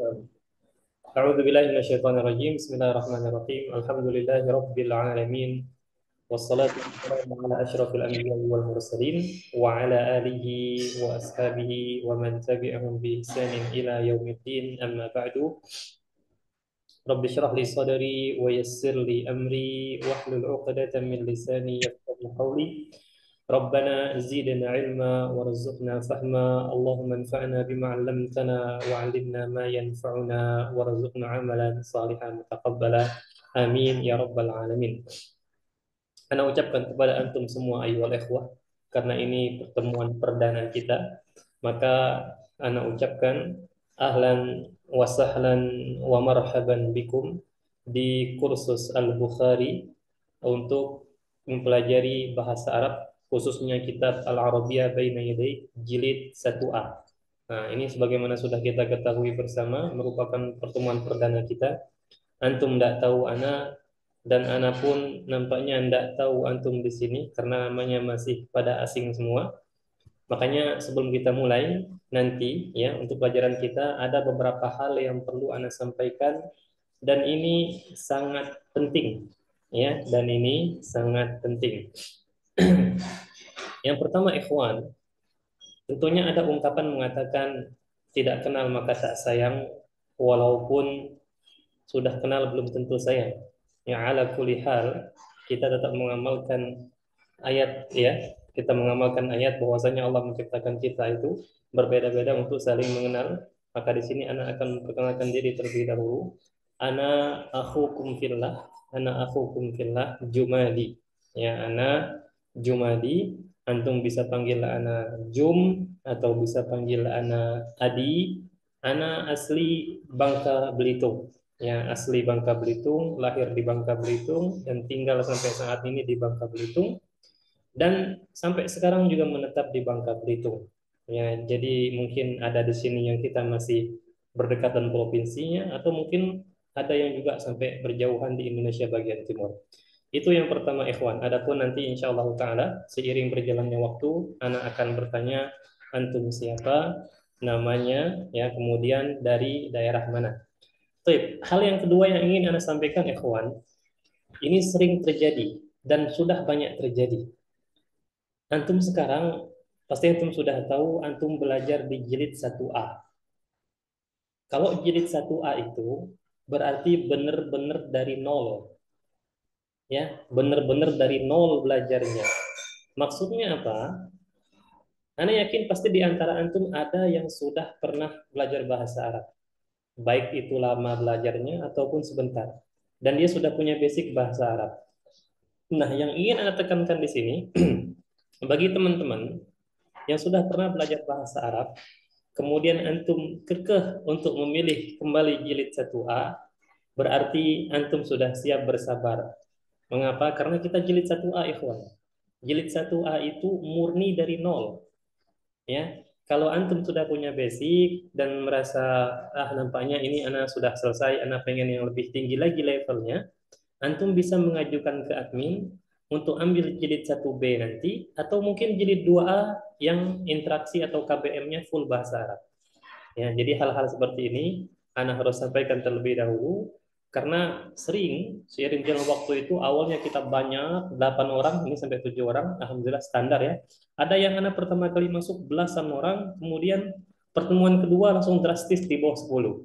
أعوذ بالله من الشيطان الرجيم بسم الله الرحمن الرحيم الحمد لله رب العالمين والصلاة والسلام على أشرف الأنبياء والمرسلين وعلى آله وأصحابه ومن تبعهم بإحسان إلى يوم الدين أما بعد رب اشرح لي صدري ويسر لي أمري واحلل عقدة من لساني يفقهوا قولي ربنا زدنا علما وارزقنا فهما اللهم انفعنا بما علمتنا وعلمنا ما ينفعنا وارزقنا عملا صالحا متقبلا آمين يا رب العالمين. Ana ucapkan kepada antum semua ayyuhal ikhwah, karena ini pertemuan perdana kita, maka ana ucapkan ahlan wa sahlan wa marhaban bikum di kursus Al-Bukhari untuk mempelajari bahasa Arab, khususnya kitab Al-Arabiyah Baina Yaday jilid 1A. Nah, ini sebagaimana sudah kita ketahui bersama merupakan pertemuan perdana kita. Antum tidak tahu ana, dan ana pun nampaknya tidak tahu antum di sini karena namanya masih pada asing semua. Makanya sebelum kita mulai nanti ya untuk pelajaran kita ada beberapa hal yang perlu ana sampaikan, dan ini sangat penting ya, dan ini sangat penting. Yang pertama ikhwan, tentunya ada ungkapan mengatakan tidak kenal maka tak sayang, walaupun sudah kenal belum tentu sayang. Ya ala kulli hal kita tetap mengamalkan ayat ya. Kita mengamalkan ayat bahwasanya Allah menciptakan kita itu berbeda-beda untuk saling mengenal. Maka di sini anak akan memperkenalkan diri terlebih dahulu. Ana akhukum fillah, ana akhukum fillah Jumadi. Ya, ana Jumadi, antum bisa panggil ana Jum atau bisa panggil ana Adi. Ana asli Bangka Belitung. Ya, asli Bangka Belitung, lahir di Bangka Belitung dan tinggal sampai saat ini di Bangka Belitung, dan sampai sekarang juga menetap di Bangka Belitung. Ya, jadi mungkin ada di sini yang kita masih berdekatan provinsinya, atau mungkin ada yang juga sampai berjauhan di Indonesia bagian timur. Itu yang pertama ikhwan. Adapun nanti insya Allah Ta'ala seiring berjalannya waktu, anak akan bertanya antum siapa, namanya, ya kemudian dari daerah mana. Baik, hal yang kedua yang ingin Anda sampaikan, ikhwan, ini sering terjadi dan sudah banyak terjadi. Antum sekarang, pasti antum sudah tahu, antum belajar di jilid 1A. Kalau jilid 1A itu berarti benar-benar dari nol, ya, benar-benar dari nol belajarnya. Maksudnya apa? Anda yakin pasti di antara antum ada yang sudah pernah belajar bahasa Arab, baik itu lama belajarnya ataupun sebentar, dan dia sudah punya basic bahasa Arab. Nah, yang ingin Anda tekankan di sini, bagi teman-teman yang sudah pernah belajar bahasa Arab, kemudian antum kekeh untuk memilih kembali jilid 1A, berarti antum sudah siap bersabar. Mengapa? Karena kita jilid 1A, ikhwan. Jilid 1A itu murni dari nol. Ya, kalau antum sudah punya basic dan merasa nampaknya ini anak sudah selesai, anak pengen yang lebih tinggi lagi levelnya, antum bisa mengajukan ke admin untuk ambil jilid 1B nanti, atau mungkin jilid 2A yang interaksi atau KBM-nya full bahasa Arab. Ya, jadi hal-hal seperti ini Ana harus sampaikan terlebih dahulu, karena sering seiring jalan waktu itu awalnya kita banyak 8 orang, ini sampai 7 orang, alhamdulillah standar ya. Ada yang Ana pertama kali masuk belasan orang, kemudian pertemuan kedua langsung drastis di bawah 10.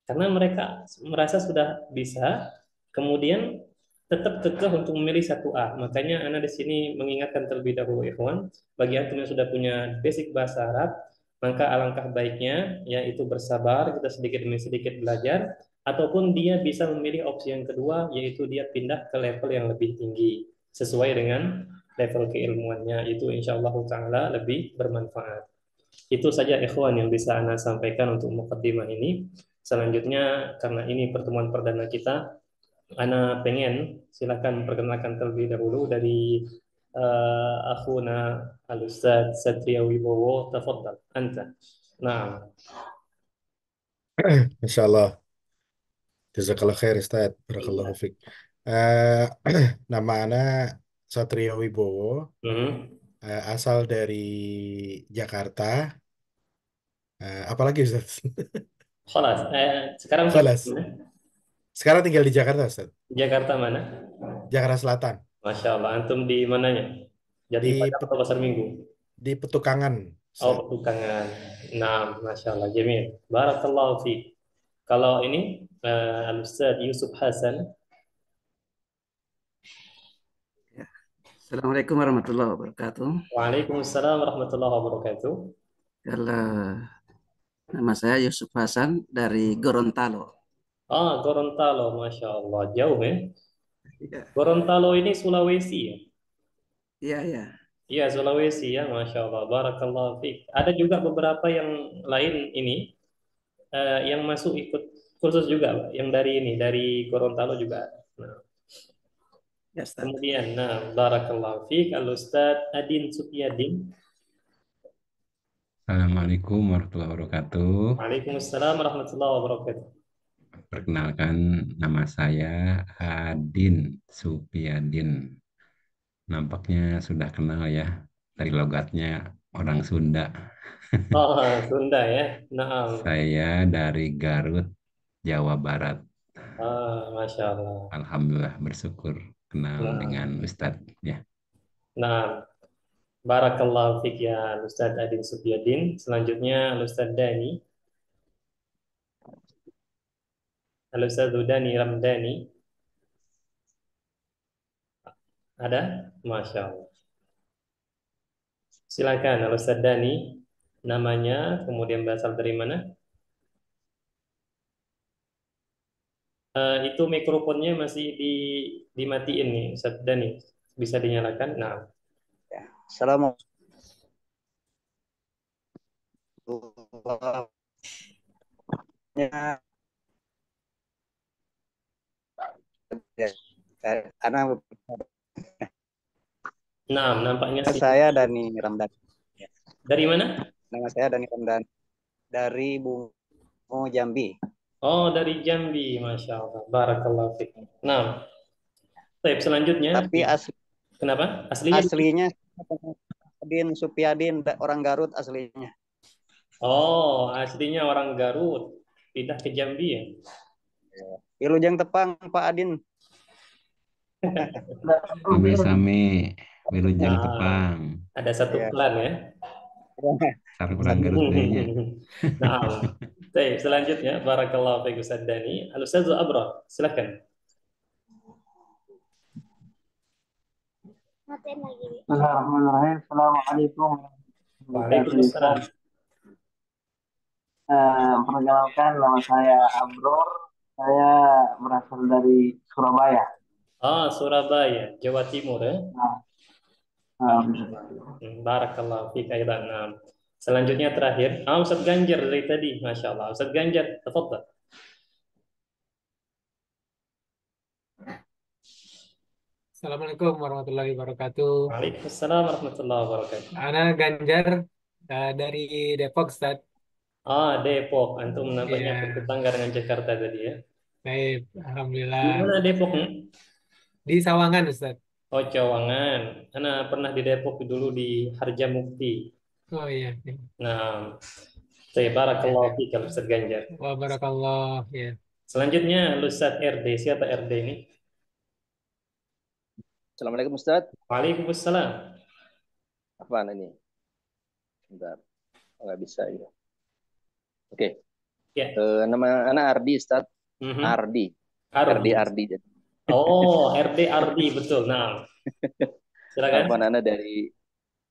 Karena mereka merasa sudah bisa, kemudian tetap kekeh untuk memilih 1A. Makanya Anda di sini mengingatkan terlebih dahulu, ikhwan, bagi antum yang sudah punya basic bahasa Arab, maka alangkah baiknya yaitu bersabar, kita sedikit demi sedikit belajar, ataupun dia bisa memilih opsi yang kedua, yaitu dia pindah ke level yang lebih tinggi sesuai dengan level keilmuannya. Itu insya Allah Ta'ala lebih bermanfaat. Itu saja ikhwan yang bisa Anda sampaikan untuk mukaddimah ini. Selanjutnya, karena ini pertemuan perdana kita, Ana pengen silakan perkenalkan terlebih dahulu dari akhuna al-Ustaz Satria Wibowo. Tafadhal, anta. Nah, Insya Allah. Jazakallah khair Ustaz. Barakallahu iya. fiq. Nama Ana Satrio Wibowo, Hmm. asal dari Jakarta. Apalagi Ustaz? Khalas. Sekarang tinggal di Khalas. mana? Sekarang tinggal di Jakarta, Ustaz. Jakarta mana? Jakarta Selatan. Masya Allah. Antum di mananya? Jati Di Padang Pet- atau Pasar Minggu? di Petukangan, Oh, Ustaz. Petukangan. Nah, Masya Allah. Jamil. Barakallahu fi. Kalau ini, Al-Ustaz Yusuf Hasan. Ya. Assalamualaikum warahmatullahi wabarakatuh. Waalaikumsalam warahmatullahi wabarakatuh. Kalau nama saya Yusuf Hasan dari Gorontalo. Ah, Gorontalo. Masya Allah. Jauh ya. Iya, Gorontalo ini Sulawesi ya? iya, iya. Iya, Sulawesi ya. Masya Allah. Barakallahu fiik. Ada juga beberapa yang lain ini yang masuk ikut kursus juga, Pak. Yang dari ini, dari Gorontalo juga ada. Nah, Ya, Ustaz. kemudian, nah, Barakallahu fiik. Al-Ustaz Adin Supyadin. Assalamualaikum warahmatullahi wabarakatuh. Waalaikumsalam warahmatullahi wabarakatuh. Perkenalkan, nama saya Adin Supyadin. Nampaknya sudah kenal ya dari logatnya orang Sunda. Oh, Sunda ya. Nah, Saya dari Garut, Jawa Barat. Masya Allah. Alhamdulillah bersyukur kenal Nah, dengan Ustadz ya. nah, Barakallahu fiik ya Ustaz Adin Supyadin. Selanjutnya Ustaz Dani. Ustaz Dani Ramdhani. Ada? Masya Allah. Silakan Ustaz Dani. Namanya, kemudian berasal dari mana? Itu mikrofonnya masih dimatiin nih Ustaz Dani. Bisa dinyalakan? Nah, Assalamualaikum. Anak nah nampaknya sih. saya Dani Ramdan. Dari mana? Nama saya Dani Ramdan dari Bungo Jambi. Oh, dari Jambi. Masya Allah. Barakallahu fiik. Nah, baik, selanjutnya. Tapi Kenapa? Aslinya aslinya Din Supyadin, orang Garut aslinya. Oh, aslinya orang Garut. Pindah ke Jambi ya? Wilujeng Tepang Pak Adin. Same-same Wilujeng Nah, Tepang. ada satu Ya. klan ya. Sarung orang Garut kayaknya. Nah, baik, selanjutnya Barakallahu fiik Ustaz Dani. Al-Ustaz Abrar, silakan. Bismillahirrahmanirrahim. Assalamualaikum warahmatullahi Waalaikumsalam. wabarakatuh. Perkenalkan, nama saya Abror. Saya berasal dari Surabaya. Ah, Surabaya, Jawa Timur ya. Nah, Barakallahu fiik aidan. Nah, selanjutnya terakhir, Ustaz Ganjar dari tadi, Masya Allah. Ustaz Ganjar, tafadhal. Assalamualaikum warahmatullahi wabarakatuh. Waalaikumsalam warahmatullahi wabarakatuh. Ana Ganjar dari Depok, Ustaz. Ah, Depok. Antum nampaknya Ya, bertetangga dengan Jakarta tadi ya. baik. Di Alhamdulillah. mana Depok? Di Sawangan, Ustaz. Oh, Cawangan. Karena pernah di Depok dulu di Harjamukti. Oh iya. Nah, saya barakallahu fiik Ustaz Ganjar. Wa barakallah. Ya. Selanjutnya Ustaz RD. Siapa RD ini? Assalamualaikum Ustaz. Waalaikumsalam. Apaan ini? Bentar. Nggak bisa ya. Oke. Ya. Nama anak Ardi Ustaz. Mhm. Ardi. Ardi. Ardi. Oh, RD Ardi betul. Nah, silakan. Apa anak dari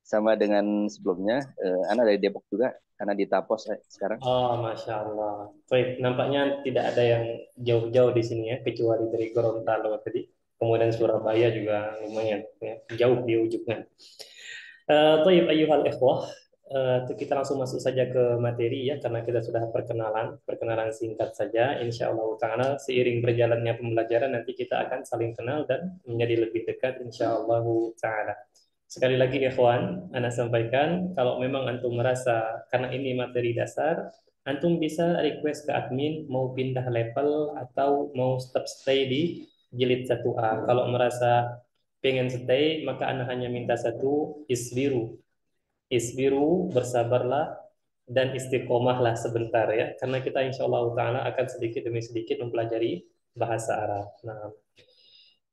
sama dengan sebelumnya. Anak dari Depok juga. Karena di Tapos sekarang. Oh, Masya Allah. Baik, nampaknya tidak ada yang jauh-jauh di sini ya, kecuali dari Gorontalo tadi. Kemudian Surabaya juga lumayan ya, jauh di ujungnya. Baik, ayyuhal ikhwah. Kita langsung masuk saja ke materi ya, karena kita sudah perkenalan singkat saja. Insya Allah Ta'ala seiring berjalannya pembelajaran nanti kita akan saling kenal dan menjadi lebih dekat Insya Allah Ta'ala. Sekali lagi ikhwan, Ana sampaikan kalau memang antum merasa karena ini materi dasar, antum bisa request ke admin mau pindah level atau mau tetap stay di jilid 1A. Kalau merasa pengen stay, maka Ana hanya minta satu, isbiru. Isbiru, bersabarlah, dan istiqomahlah sebentar ya, karena kita insya Allah Ta'ala akan sedikit demi sedikit mempelajari bahasa Arab. Nah,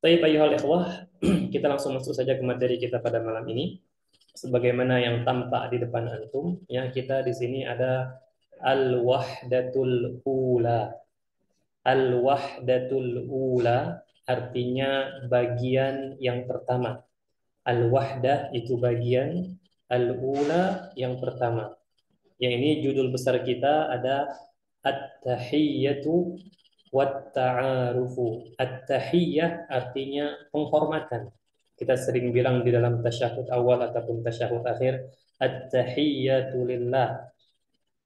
baik ayyuhal ikhwah, kita langsung masuk saja ke materi kita pada malam ini. Sebagaimana yang tampak di depan antum, ya, kita di sini ada al-wahdatul ula. Al-wahdatul ula artinya bagian yang pertama. Al-wahdah itu bagian, al-ula yang pertama. Yang ini judul besar kita ada At-tahiyyatu wat-ta'arufu. At-tahiyyah artinya penghormatan. Kita sering bilang di dalam tasyahud awal ataupun tasyahud akhir, At-tahiyyatu lillah.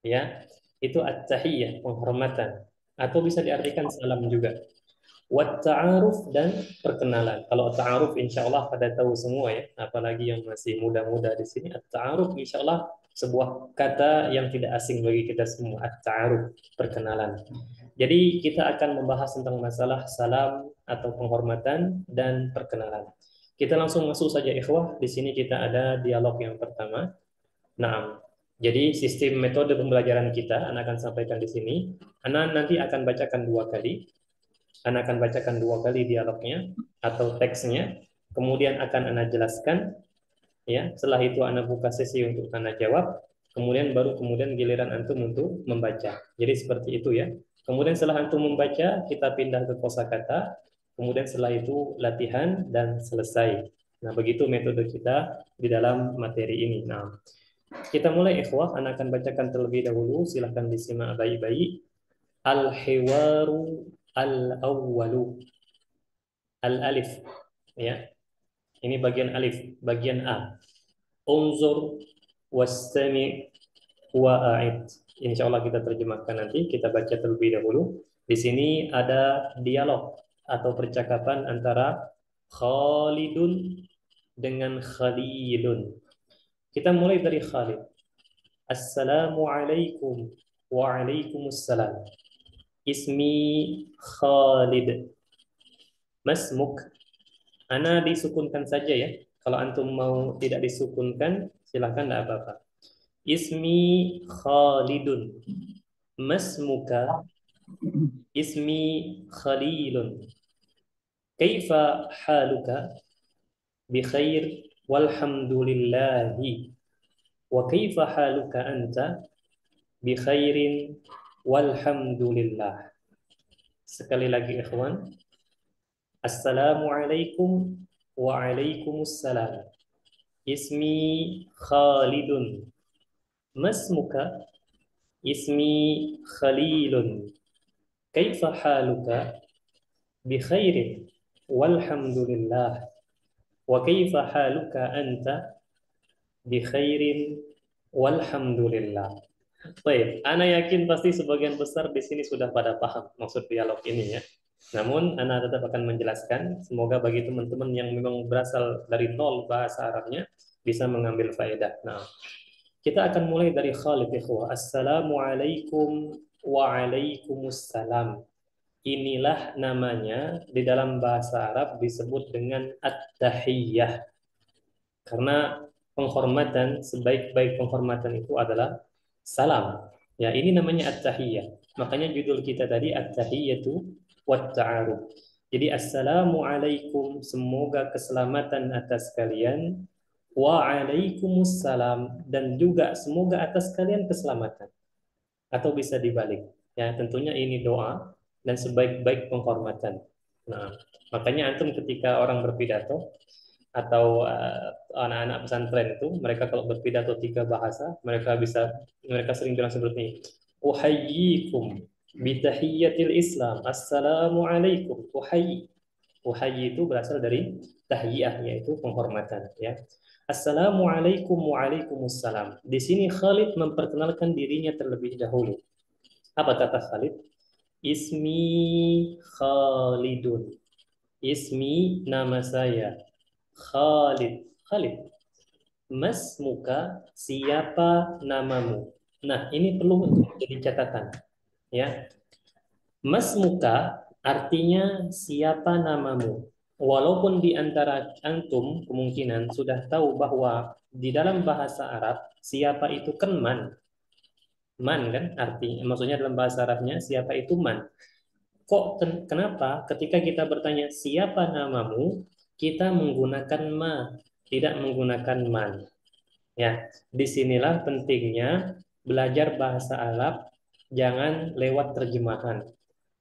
Ya, itu at-tahiyyah, penghormatan. Atau bisa diartikan salam juga. Wat-ta'aruf dan perkenalan. Kalau ta'aruf insya Allah pada tahu semua ya, apalagi yang masih muda-muda di sini. At-ta'aruf insya Allah sebuah kata yang tidak asing bagi kita semua. At-ta'aruf, perkenalan. Jadi kita akan membahas tentang masalah salam atau penghormatan dan perkenalan. Kita langsung masuk saja ikhwah. Di sini kita ada dialog yang pertama. Nah, jadi sistem metode pembelajaran kita Ana akan sampaikan di sini. Ana nanti akan bacakan 2 kali. Ana akan bacakan 2 kali dialognya atau teksnya, kemudian akan Ana jelaskan, ya. Setelah itu Ana buka sesi untuk Ana jawab, kemudian giliran antum untuk membaca. Jadi seperti itu ya. Kemudian setelah antum membaca, kita pindah ke kosakata, kemudian setelah itu latihan dan selesai. Nah, begitu metode kita di dalam materi ini. Nah, kita mulai ikhwah, Ana akan bacakan terlebih dahulu, silahkan disimak baik-baik. Al-hiwaru al-awwalu. Al-alif, ya. Ini bagian alif, bagian A. Unzur wastami' wa'a'id. Insya Allah kita terjemahkan nanti, kita baca terlebih dahulu. Di sini ada dialog atau percakapan antara Khalidun dengan Khalilun. Kita mulai dari Khalid. Assalamualaikum. Waalaikumsalam. Ismi Khalid. Masmuk. Ana disukunkan saja ya. Kalau antum mau tidak disukunkan, silakan, tidak apa-apa. Ismi Khalidun. Masmuka. Ismi Khalilun. Kaifa haluka? Bikhair walhamdulillahi. Wa kaifa haluka anta? Bikhairin walhamdulillah. Sekali lagi ikhwan. Assalamualaikum waalaikumsalam. Ismi Khalidun. Masmuka? Ismi Khalilun. Kaifa haluka? Bikhairin walhamdulillah. Wa kaifa haluka anta? Bikhairin walhamdulillah. Baik, Ana yakin pasti sebagian besar di sini sudah pada paham maksud dialog ini ya. Namun Ana tetap akan menjelaskan. Semoga bagi teman-teman yang memang berasal dari nol bahasa Arabnya bisa mengambil faedah. Nah, kita akan mulai dari Khalid ikhwah. Assalamualaikum waalaikumsalam. Inilah namanya di dalam bahasa Arab disebut dengan at-tahiyyah. Karena penghormatan, sebaik-baik penghormatan itu adalah salam. Ya, ini namanya at-tahiyyah. Makanya judul kita tadi at-tahiyyatu wat-ta'aruf. Jadi assalamualaikum, semoga keselamatan atas kalian. Waalaikumsalam, dan juga semoga atas kalian keselamatan. Atau bisa dibalik. Ya, tentunya ini doa dan sebaik-baik penghormatan. Nah, makanya antum ketika orang berpidato atau anak-anak pesantren itu, mereka kalau berpidato 3 bahasa, mereka sering bilang seperti ini. Uhayyikum bitahiyyatil Islam. Assalamualaikum. Uhayyi. Uhayyi itu berasal dari tahiyyah, yaitu penghormatan ya. Assalamualaikum waalaikumsalam. Di sini Khalid memperkenalkan dirinya terlebih dahulu. Apa kata Khalid? Ismi Khalidun. Ismi, nama saya. Khalid. Khalid. Masmuka, siapa namamu? Nah, ini perlu jadi catatan. Ya. Masmuka artinya siapa namamu. Walaupun di antara antum kemungkinan sudah tahu bahwa di dalam bahasa Arab siapa itu kan man. Man kan maksudnya dalam bahasa Arabnya siapa itu man. Kenapa ketika kita bertanya siapa namamu, kita menggunakan ma, tidak menggunakan man. Ya, disinilah pentingnya belajar bahasa Arab, jangan lewat terjemahan.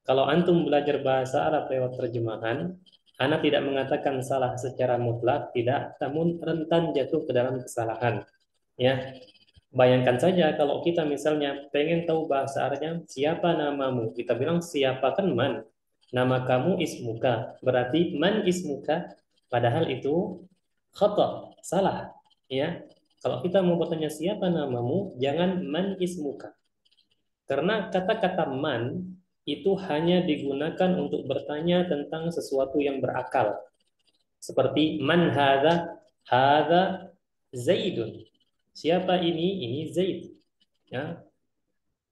Kalau antum belajar bahasa Arab lewat terjemahan, ana tidak mengatakan salah secara mutlak, tidak, namun rentan jatuh ke dalam kesalahan. Ya, bayangkan saja kalau kita misalnya pengen tahu bahasa Arabnya, siapa namamu? Kita bilang siapa kan man. Nama kamu ismuka, berarti man ismuka, padahal itu khata, salah. Ya, kalau kita mau bertanya siapa namamu, jangan man ismuka. Karena kata-kata man itu hanya digunakan untuk bertanya tentang sesuatu yang berakal. Seperti man hadza, hadza Zaidun. Siapa ini? Ini Zaid. Ya.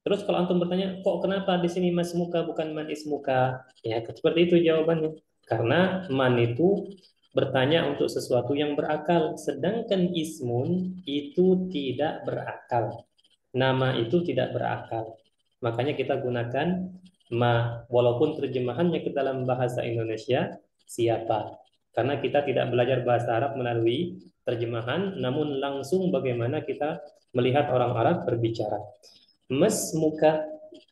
Terus kalau antum bertanya, kok kenapa di sini masmuka bukan man ismuka? Ya, seperti itu jawabannya. Karena man itu bertanya untuk sesuatu yang berakal, sedangkan ismun itu tidak berakal. Nama itu tidak berakal. Makanya kita gunakan ma, walaupun terjemahannya ke dalam bahasa Indonesia siapa. Karena kita tidak belajar bahasa Arab melalui terjemahan, namun langsung bagaimana kita melihat orang Arab berbicara. Mas muka,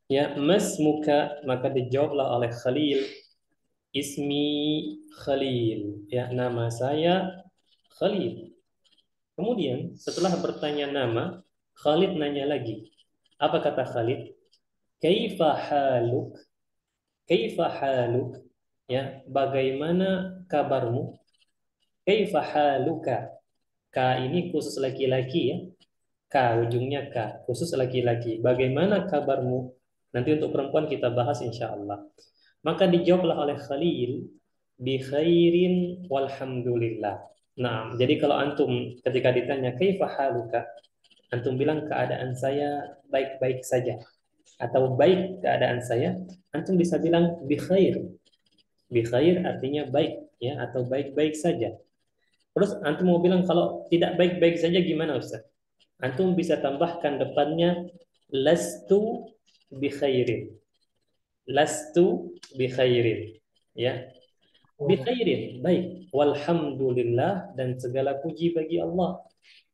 ya mas muka, maka dijawablah oleh Khalil, ismi Khalil, ya nama saya Khalil. Kemudian setelah bertanya nama, Khalid nanya lagi. Apa kata Khalid? Kaifa haluk? Kaifa haluk? Ya, bagaimana kabarmu? Kaifa haluka? Ka ini khusus laki-laki ya. Ka ujungnya ka, khusus laki-laki. Bagaimana kabarmu? Nanti untuk perempuan kita bahas insya Allah. Maka dijawablah oleh Khalil bi khairin walhamdulillah. Nah, jadi kalau antum ketika ditanya kaifa haluka, antum bilang keadaan saya baik-baik saja atau baik keadaan saya, antum bisa bilang bi khair. Bi khair artinya baik ya atau baik-baik saja. Terus antum mau bilang kalau tidak baik-baik saja gimana Ustaz? Antum bisa tambahkan depannya lastu bi khairin. Lastu bi khairin. Ya. Bi khairin, baik. Walhamdulillah dan segala puji bagi Allah.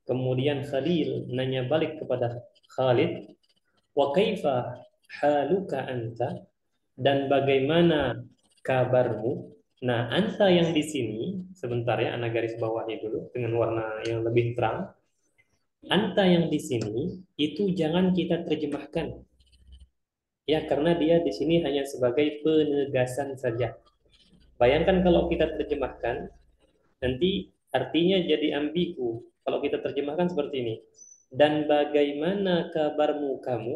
Kemudian Khalil nanya balik kepada Khalid, wa kaifa haluka anta? Dan bagaimana kabarmu? Nah, anta yang di sini, sebentar ya, anak garis bawahnya dulu dengan warna yang lebih terang. Anta yang di sini itu jangan kita terjemahkan. Ya, karena dia di sini hanya sebagai penegasan saja. Bayangkan kalau kita terjemahkan, nanti artinya jadi ambigu. Kalau kita terjemahkan seperti ini. Dan bagaimana kabarmu kamu?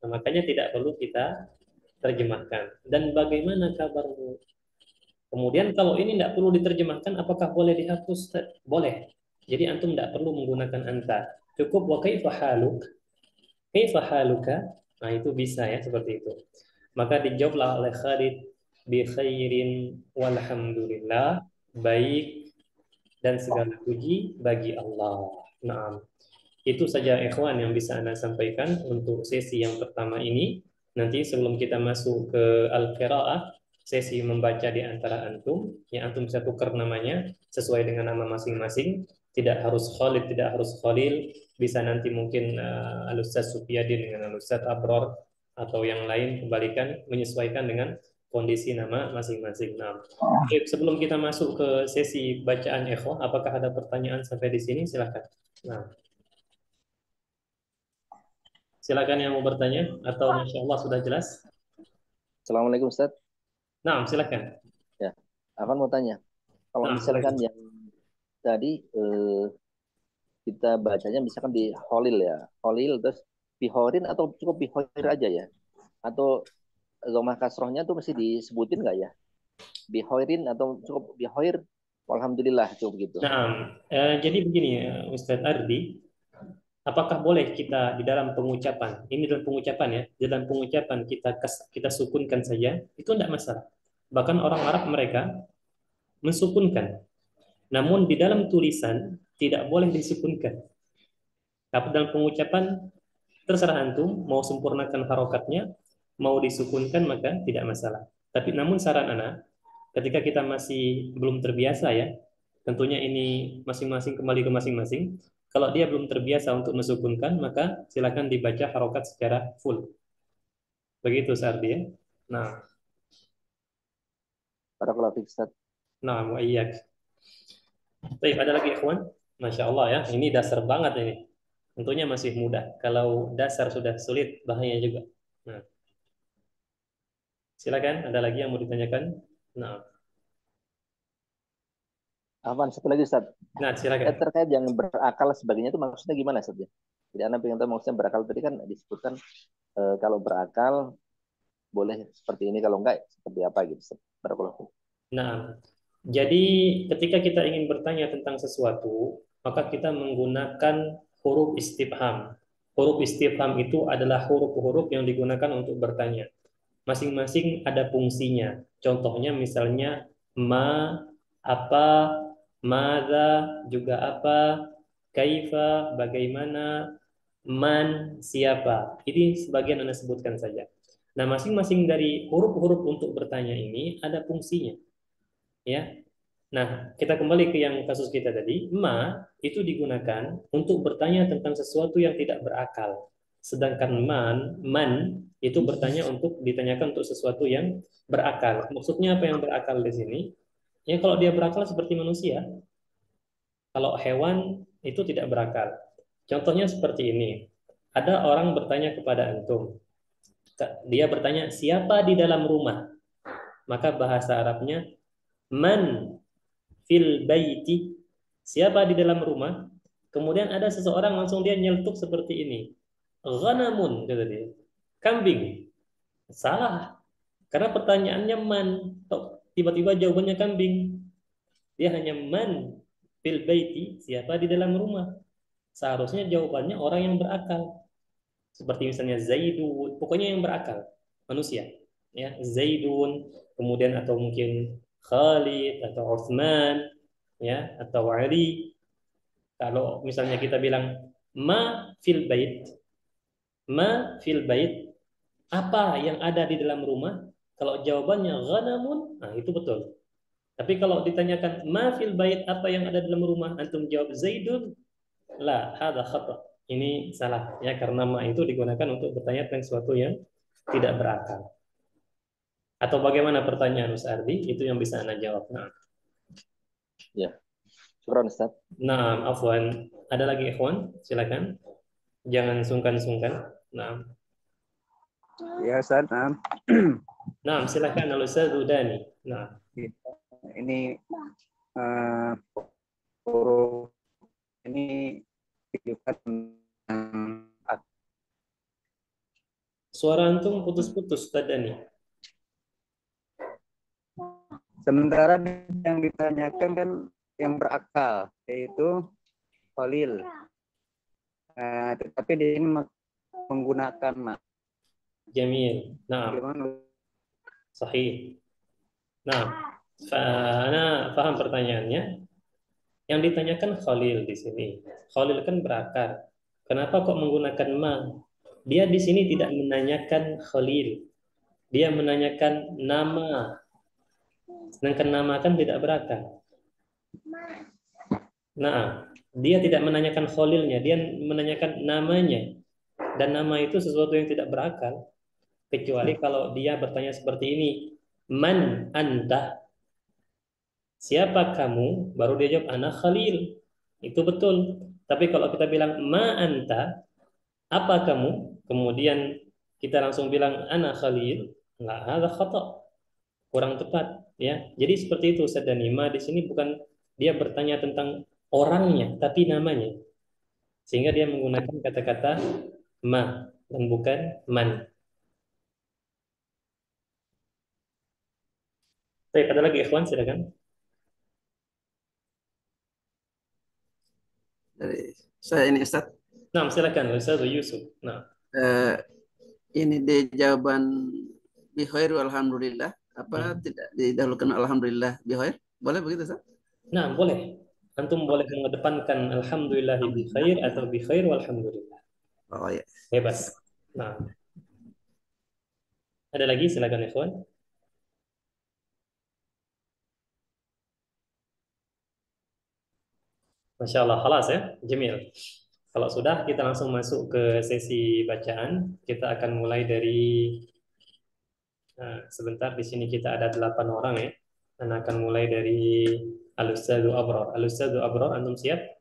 Nah, makanya tidak perlu kita terjemahkan. Dan bagaimana kabarmu? Kemudian kalau ini tidak perlu diterjemahkan, apakah boleh dihapus? Boleh. Jadi antum tidak perlu menggunakan anta. Cukup wa kaifa haluk? Kaifa haluka? Nah, itu bisa ya seperti itu. Maka dijawablah oleh Khalid bi khairin walhamdulillah, baik dan segala puji bagi Allah. Nah, itu saja ikhwan yang bisa Anda sampaikan untuk sesi yang pertama ini. Nanti sebelum kita masuk ke al-qiraah, sesi membaca di antara antum, yang antum bisa tukar namanya sesuai dengan nama masing-masing. Tidak harus Khalid, tidak harus Khalil, bisa nanti mungkin Al-Ustaz Supyadin dengan Al-Ustaz Abror atau yang lain kembalikan menyesuaikan dengan kondisi nama masing-masing. Nah, sebelum kita masuk ke sesi bacaan ikhwah, apakah ada pertanyaan sampai di sini? Silakan. Nah, silakan yang mau bertanya atau Masya Allah sudah jelas? Assalamualaikum Ustaz. Nah, silakan. Ya, Afan mau tanya. Kalau misalkan yang tadi kita bacanya misalkan di Holil ya, Holil terus bihorin atau cukup bihoir aja ya? Atau dhammah kasrohnya tuh mesti disebutin nggak ya? Bihoirin atau cukup bihoir? Alhamdulillah cukup gitu. Nah, jadi begini Ustadz Ardi, apakah boleh kita di dalam pengucapan, ini dalam pengucapan ya, di dalam pengucapan kita sukunkan saja, itu tidak masalah. Bahkan orang Arab mereka mensukunkan. Namun di dalam tulisan tidak boleh disukunkan. Tapi dalam pengucapan Terserah antum mau sempurnakan harokatnya, mau disukunkan maka tidak masalah. Tapi namun saran anak, ketika kita masih belum terbiasa ya, tentunya ini masing-masing kembali ke masing-masing. Kalau dia belum terbiasa untuk mensukunkan, maka silakan dibaca harokat secara full. Begitu Sardi ya. Nah, Barakallahu fiik, Ustaz. wa iyyak. Baik, ada lagi ikhwan? Masya Allah ya, ini dasar banget ini. Tentunya masih mudah. Kalau dasar sudah sulit, bahaya juga. Nah, silakan, ada lagi yang mau ditanyakan? Nah, Afwan, satu lagi, Ustaz. silakan. Terkait yang berakal sebagainya itu maksudnya gimana, Ustaz? Jadi Anda pengen tahu maksudnya berakal tadi kan disebutkan kalau berakal boleh seperti ini, kalau enggak seperti apa gitu, Ustaz. Barakallahu fiik. Nah, jadi ketika kita ingin bertanya tentang sesuatu, maka kita menggunakan huruf istifham. Huruf istifham itu adalah huruf-huruf yang digunakan untuk bertanya. Masing-masing ada fungsinya. Contohnya misalnya ma, apa, madza, juga apa, kaifa, bagaimana, man, siapa. Ini sebagian Anda sebutkan saja. Nah, masing-masing dari huruf-huruf untuk bertanya ini ada fungsinya. Ya. Nah, kita kembali ke yang kasus kita tadi. Ma itu digunakan untuk bertanya tentang sesuatu yang tidak berakal. Sedangkan man itu bertanya untuk ditanyakan untuk sesuatu yang berakal. Maksudnya apa yang berakal di sini? Ya kalau dia berakal seperti manusia. Kalau hewan itu tidak berakal. Contohnya seperti ini. Ada orang bertanya kepada antum. Dia bertanya, siapa di dalam rumah? Maka bahasa Arabnya man fil baiti, siapa di dalam rumah. Kemudian ada seseorang langsung dia nyeletuk seperti ini, ghanamun, kata dia, kambing. Salah, karena pertanyaannya man, tiba-tiba jawabannya kambing. Dia hanya man fil baiti, siapa di dalam rumah. Seharusnya jawabannya orang yang berakal, seperti misalnya Zaidun, pokoknya yang berakal, manusia ya, Zaidun, kemudian atau mungkin Khalid atau Utsman ya, atau Ali. Kalau misalnya kita bilang ma fil bait, apa yang ada di dalam rumah? Kalau jawabannya ghanamun, nah itu betul. Tapi kalau ditanyakan ma fil bait, apa yang ada di dalam rumah, antum jawab Zaidun, la hadza khata. Ini salah ya, karena ma itu digunakan untuk bertanya tentang sesuatu yang tidak berakal. Atau bagaimana pertanyaan Ustaz Ardi? Itu yang bisa Anda jawab. Nah. Ya. Syukran, Ustaz. Nah, afwan. Ada lagi ikhwan? Silakan. Jangan sungkan-sungkan. Nah. Ya, Ustaz. Nah, silakan Al-Ustaz Dani. Nah. Ini huruf ini Suara antum putus-putus, Ustaz Dani. Sementara yang ditanyakan kan yang berakal, yaitu Khalil. Tetapi dia ini menggunakan ma. Jamil. Nah. Sahih. Nah, Ana paham pertanyaannya. Yang ditanyakan Khalil di sini. Khalil kan berakar. Kenapa kok menggunakan ma? Dia di sini tidak menanyakan Khalil. Dia menanyakan nama. Sedangkan nama kan tidak berakar. Nah, dia tidak menanyakan Khalilnya, dia menanyakan namanya. Dan nama itu sesuatu yang tidak berakal. Kecuali kalau dia bertanya seperti ini, man anta? Siapa kamu? Baru dia jawab, ana Khalil. Itu betul. Tapi kalau kita bilang, ma anta? Apa kamu? Kemudian kita langsung bilang, ana Khalil. Enggak, ada khata. Kurang tepat. Ya. Jadi seperti itu, Ustaz Dani. Ma di sini bukan dia bertanya tentang orangnya, tapi namanya. Sehingga dia menggunakan kata-kata ma dan bukan man. Baik, ada lagi ikhwan, silakan. Dari saya ini Ustaz. Nah, silakan Ustaz Yusuf. Nah. Ini di jawaban bikhair alhamdulillah, apa tidak didahulukan alhamdulillah bikhair? Boleh begitu Ustaz? Nah, boleh. Antum boleh mengedepankan alhamdulillah bikhair atau bikhair walhamdulillah. Oh ya. Bebas. Nah, ada lagi silakan ikhwan. Masya Allah, halas ya, Jamil. Kalau sudah, kita langsung masuk ke sesi bacaan. Kita akan mulai dari sebentar. Di sini kita ada 8 orang ya, dan akan mulai dari Al-Ustadzu Abror. Al-Ustadzu Abror, antum siap?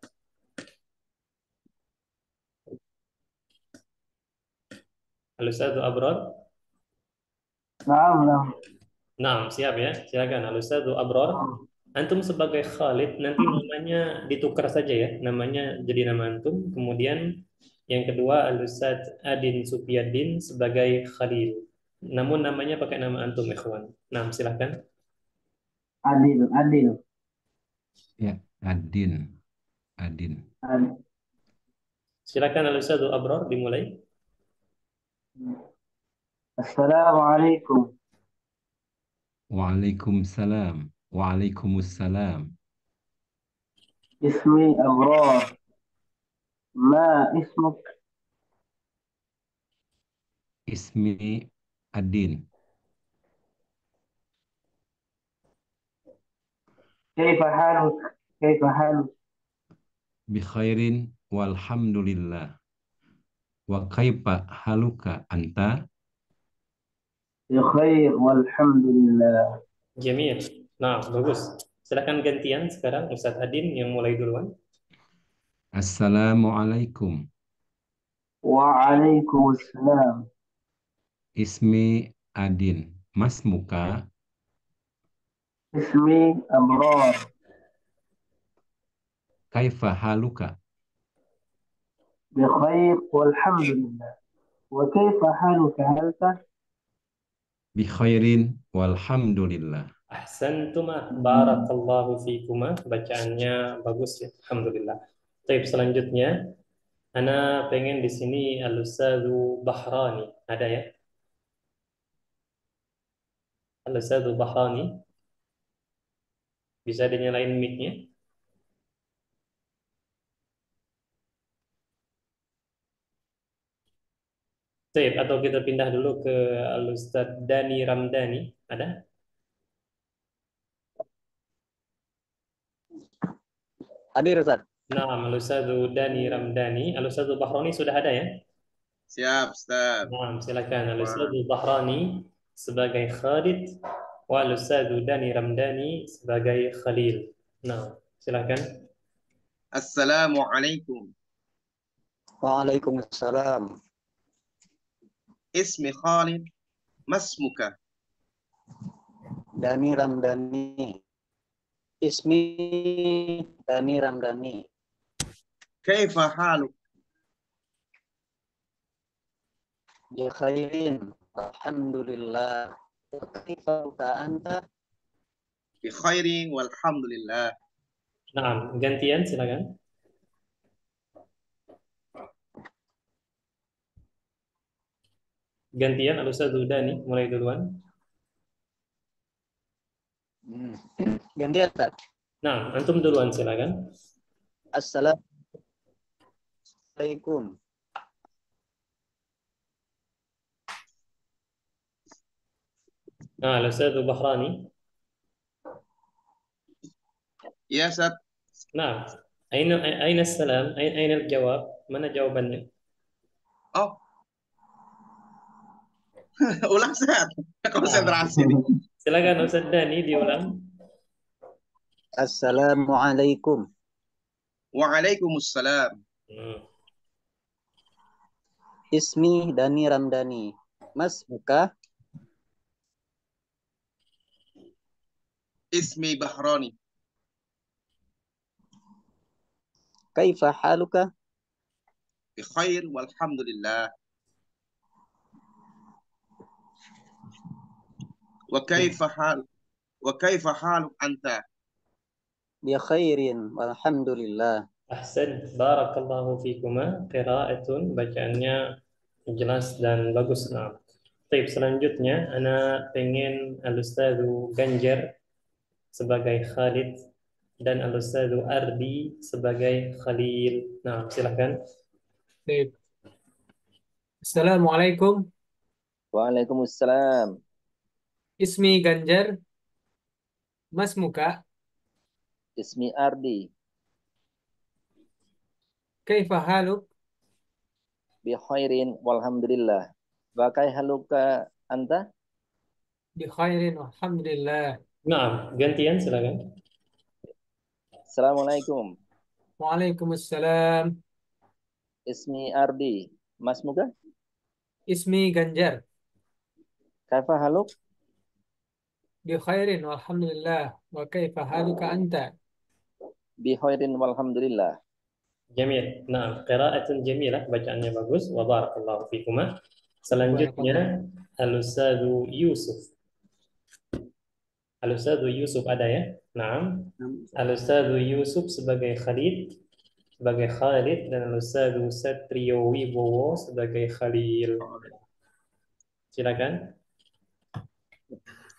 Al-Ustadzu Abror. Naam, naam. Nah, siap ya. Silakan Al-Ustadzu Abror. Antum sebagai Khalid nanti namanya ditukar saja ya. Namanya jadi nama antum. Kemudian yang kedua Al-Ustadz Adin Supiyadin sebagai Khalil. Namun namanya pakai nama antum ikhwan. Nah, silakan. Adil, adil. Ya, Adin. Adin. Adil. Silakan Al-Ustadzu Abror dimulai. Assalamualaikum. Waalaikumsalam. Waalaikumsalam. Ismi Abrar. Ma ismuk? Ismi Adin. Kaifa haluk? Kaifa haluk? Bikhairin walhamdulillah. Wa kaifa haluka anta? Bikhair walhamdulillah. Jamil. Nah, bagus. Silakan gantian sekarang Ustadz Adin yang mulai duluan. Assalamualaikum. Waalaikumsalam. Ismi Adin. Mas muka. Ismi Abrar. Kaifa haluka? Bikhair walhamdulillah. Wa kaifa haluka anta? Bikhairin walhamdulillah. Ahsantuma, barakallahu fikuma. Bacaannya bagus ya, alhamdulillah. Baik, selanjutnya ana pengen di sini Al-Ustadzu Bahrani. Ada ya? Al-Ustadzu Bahrani. Bisa dinyalain mic-nya? Baik, atau kita pindah dulu ke Al-Ustadz Dani Ramdhani. Ada? Hadir Ustaz. Nah, Al-Ustadzu Dani Ramdhani. Al-Ustadzu Bahrani sudah ada ya? Siap, Ustaz. Nah, silakan Al-Ustadzu Bahrani sebagai Khalid wa Al-Ustadzu Dani Ramdhani sebagai Khalil. Nah, silakan. Assalamualaikum. Waalaikumsalam. Ismi Khalid. Masmuka. Dani Ramdhani. Ismi Dani Ramdhani. Kaifa haluk? Bi khairin. Alhamdulillah. Kaifa anta? Bi khairin walhamdulillah. Nah, gantian silakan. Gantian Al-Ustadzu Dani mulai duluan. Gantian Ustaz. Nah, antum duluan silakan. Assalamualaikum. Nah, Al-Ustadzu Bahrani. Ya, Ustaz. Nah, aina salam? Aina al-jawab? Mana jawabannya? Oh. Ulang, Ustaz. Konsentrasi. Silakan Ustadz Dani diulang. Assalamualaikum. Waalaikumsalam. Ismi Dani Ramdhani. Mas muka? Ismi Bahrani. Kaifa haluka? Bi khair walhamdulillah. Wa kaifa haluk anta? Bi khairin walhamdulillah. Ahsan, barakallahu fikuma. Qiraatun, bacaannya jelas dan bagus. Nah, tip selanjutnya, ana pengen Al-Ustadzu Ganjar sebagai Khalid dan Al-Ustadzu Ardi sebagai Khalil. Nah, silakan. Baik. Assalamualaikum. Waalaikumsalam. Ismi Ganjar. Mas Muka. Ismi Ardi. Kaifa haluk? Bi khairin walhamdulillah. Wa kaihaluka anta? Bi khairin alhamdulillah. Nah, gantian silakan. Assalamualaikum. Waalaikumsalam. Ismi Ardi. Mas Muka? Ismi Ganjar. Kaifa haluk? Bi khairin alhamdulillah. Wa kaifa haluka anta? Bi khairin walhamdulillah. Jamil. Nah, qiraatun jamilah, bacaannya bagus. Wa barakallahu fikuma. Selanjutnya Al-Ustadzu Yusuf. Al-Ustadzu Yusuf ada ya? Nah, Al-Ustadzu Yusuf sebagai Khalid, dan Al-Ustadzu Satrio Wibowo sebagai Khalil. Silakan.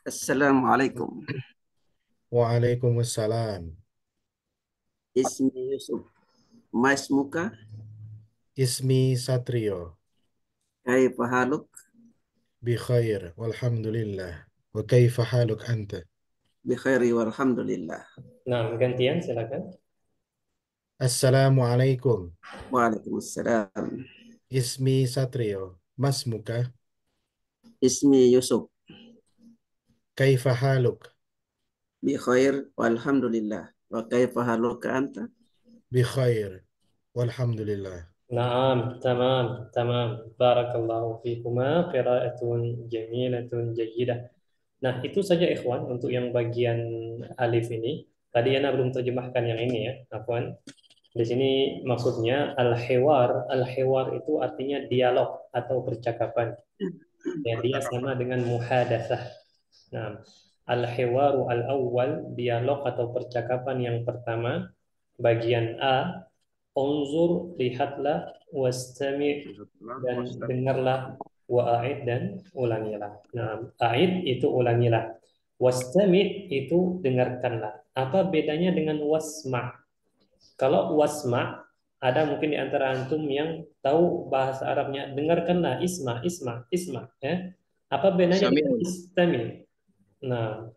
Assalamualaikum. Waalaikumsalam. Ismi Yusuf. Mas Muka. Ismi Satrio. Kaifa haluk? Bi khair. Walhamdulillah. Wa kaifa haluk anta? Bi khairi walhamdulillah. Nah, gantian silakan. Assalamualaikum. Waalaikumsalam. Ismi Satrio. Mas Muka. Ismi Yusuf. Kaifa haluk? Bi khair walhamdulillah. Wa kaifa haluka anta? Bi khair. Walhamdulillah. Naam, tamam. Barakallahu fikuma. Qiraatun jamilatun jayyidah. Nah, itu saja ikhwan untuk yang bagian alif ini. Tadi Ana belum terjemahkan yang ini ya, afwan. Di sini maksudnya al-hiwar. Al-hiwar itu artinya dialog atau percakapan. Ya, dia sama dengan muhadatsah. Nah, al-hiwaru al-awwal, dialog atau percakapan yang pertama, bagian A, unzur, lihatlah, wastami, dan dengarlah, wa'id, dan ulangilah. Nah, a'id itu ulangilah. Wastami itu dengarkanlah. Apa bedanya dengan wasma? Kalau wasma, ada mungkin di antara antum yang tahu bahasa Arabnya, dengarkanlah, isma, ya. Apa bedanya dengan Sami'un. istami? Nah,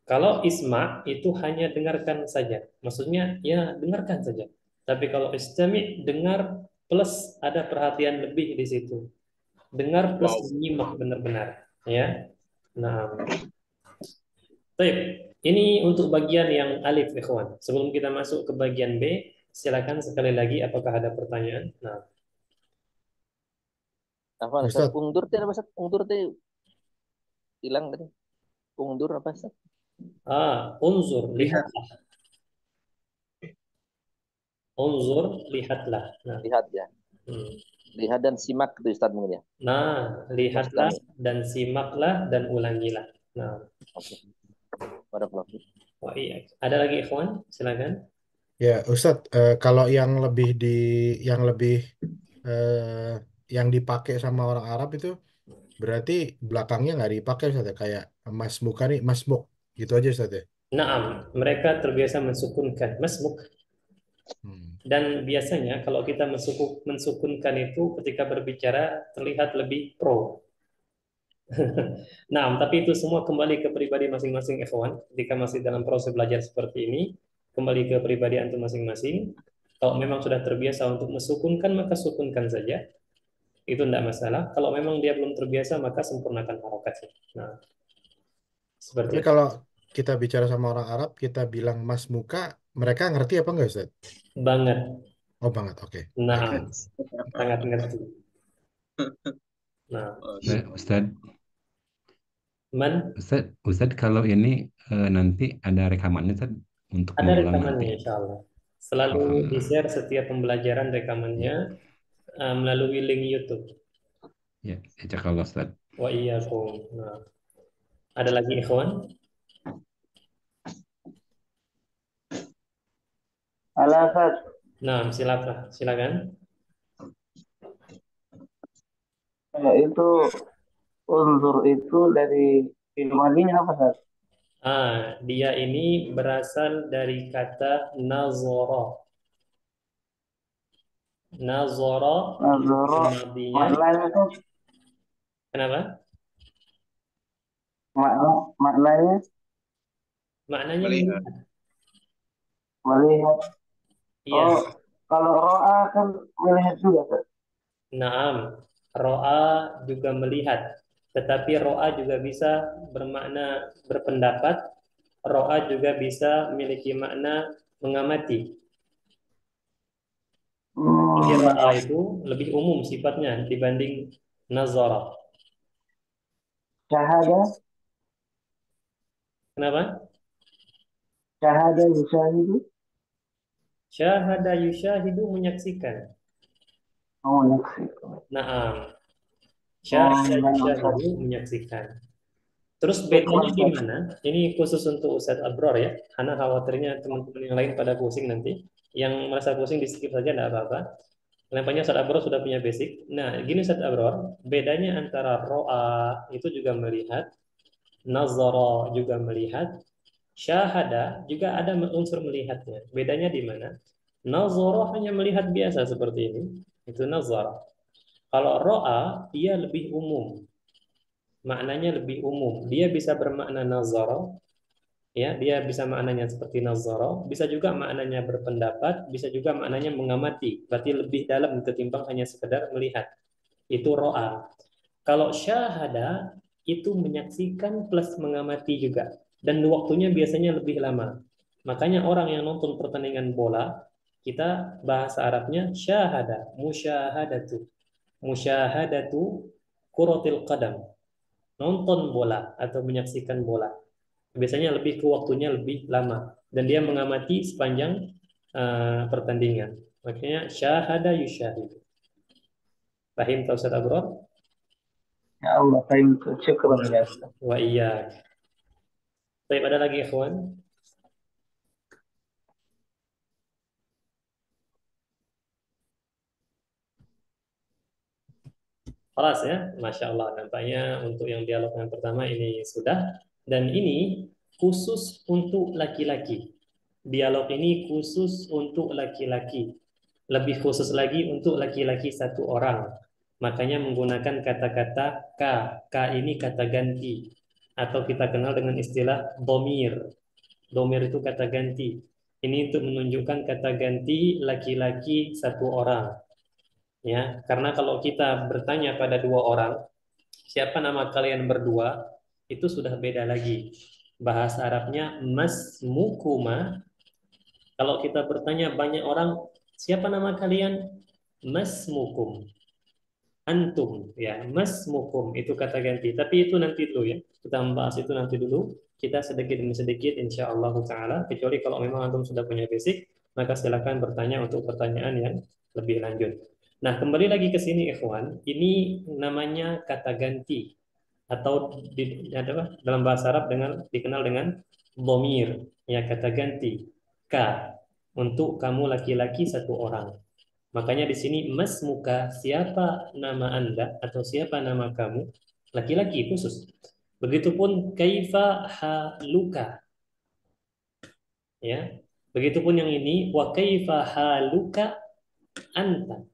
kalau isma itu hanya dengarkan saja. Maksudnya ya dengarkan saja. Tapi kalau istami, dengar plus ada perhatian lebih di situ. Dengar plus Wow. menyimak benar-benar, ya. Nah, baik. Ini untuk bagian yang alif, ikhwan. Sebelum kita masuk ke bagian B, silakan sekali lagi apakah ada pertanyaan? Nah, Apa Ustaz? Ustaz. Ungdur teh apa Ustaz? Ungdur teh hilang tadi. Ungdur apa Ustaz? unzur, Lihat. lihatlah. Unzur, lihatlah. Nah, Lihat ya. Lihat dan simak itu Ustaz mungkin ya. Nah, lihatlah dan simaklah dan ulangilah. Nah, Oke. Barakallahu fiik. wah, iya. Ada lagi ikhwan? Silakan. Ya, Ustadz, kalau yang lebih yang dipakai sama orang Arab itu berarti belakangnya nggak dipakai Ustadz ya? Kayak Mas Muka nih, Mas Muk, gitu aja Ustadz ya? Naam, mereka terbiasa mensukunkan masmuk. Dan biasanya kalau kita mensukunkan itu ketika berbicara terlihat lebih pro. Nah, tapi itu semua kembali ke pribadi masing-masing ikhwan. Ketika masih dalam proses belajar seperti ini, kembali ke pribadi antum masing-masing. Kalau memang sudah terbiasa untuk mensukunkan, maka sukunkan saja. Itu tidak masalah. Kalau memang dia belum terbiasa, maka sempurnakan harokatnya. Nah, seperti Tapi itu. kalau kita bicara sama orang Arab, kita bilang Mas Muka, mereka ngerti apa enggak Ustadz? Banget. Oh banget, oke. Nah, sangat ngerti. Nah, Ustadz, Man, Ustadz kalau ini nanti ada rekamannya Ustadz untuk ada mengulang rekamannya nanti. insya Allah. Selalu di-share setiap pembelajaran rekamannya melalui link YouTube. Ya, jazakallah Ustadz. Wa iyyakum. Nah, ada lagi ikhwan? Halo Ustaz. Nah, silakan. Itu unzur itu dari film madinya apa Ustaz? Dia ini berasal dari kata nazara. Nazara Nazara madinya. maknanya tuh Kenapa? maknanya Maknanya Melihat. melihat. melihat. Iya. Oh, kalau ro'a kan melihat juga, Ustaz. Naam. Ro'a juga melihat. Tetapi ro'a juga bisa bermakna berpendapat. Ro'a juga bisa memiliki makna mengamati. Jadi ro'a itu lebih umum sifatnya dibanding nazara. Syahada, Kenapa? syahada yushahidu. Syahada yushahidu menyaksikan. Oh, nyaksikan. Naam. Oh, Syahada baik, Ustaz. yushahidu menyaksikan. Terus Syukran, bedanya di Ustaz. mana? Ini khusus untuk Ustadz Abror ya. Karena khawatirnya teman-teman yang lain pada pusing nanti. Yang merasa pusing di skip saja tidak apa-apa. Nampaknya Ustadz Abror sudah punya basic. Nah, gini Ustadz Abror, bedanya antara ro'a itu juga melihat, nazara juga melihat, syahada juga ada unsur melihatnya. Bedanya di mana? Nazara hanya melihat biasa seperti ini. Itu nazara. Kalau ro'a, dia lebih umum. Maknanya lebih umum. Dia bisa bermakna nazara, ya, dia bisa maknanya seperti nazara, bisa juga maknanya berpendapat, bisa juga maknanya mengamati. Berarti lebih dalam ketimbang hanya sekedar melihat. Itu ro'a. Kalau syahada itu menyaksikan plus mengamati juga. Dan waktunya biasanya lebih lama. Makanya orang yang nonton pertandingan bola, kita bahasa Arabnya syahada, musyahadatu. Musyahadatu kuratil qadam. Nonton bola atau menyaksikan bola. Biasanya lebih ke waktunya lebih lama. Dan dia mengamati sepanjang pertandingan. Makanya syahada yusyahid. Paham tak Ustaz Abror? Ya Allah, baik. Syukran ya, Ustaz. Wa iya. Baik, ada lagi ikhwan? Kelas ya, Masya Allah. Nampaknya untuk yang dialog yang pertama ini sudah. Dan ini khusus untuk laki-laki. Dialog ini khusus untuk laki-laki. Lebih khusus lagi untuk laki-laki satu orang. Makanya menggunakan kata-kata K. K ini kata ganti. Atau kita kenal dengan istilah domir. Domir itu kata ganti. Ini untuk menunjukkan kata ganti laki-laki satu orang. Ya, karena kalau kita bertanya pada dua orang, siapa nama kalian berdua, itu sudah beda lagi. Bahasa Arabnya masmukuma. Kalau kita bertanya banyak orang, siapa nama kalian? Masmukum. Antum, ya, masmukum itu kata ganti. Tapi itu nanti dulu ya. Kita membahas itu nanti dulu. Kita sedikit demi sedikit insya Allah Ta'ala. Kecuali kalau memang antum sudah punya basic, maka silakan bertanya untuk pertanyaan yang lebih lanjut. Nah, kembali lagi ke sini ikhwan. Ini namanya kata ganti atau dalam bahasa Arab dikenal dengan dhamir, ya, kata ganti. K untuk kamu laki-laki satu orang. Makanya di sini mas muka, siapa nama Anda atau siapa nama kamu? Laki-laki khusus. Begitupun kaifa haluka, ya. Begitupun yang ini wa kaifa haluka anta.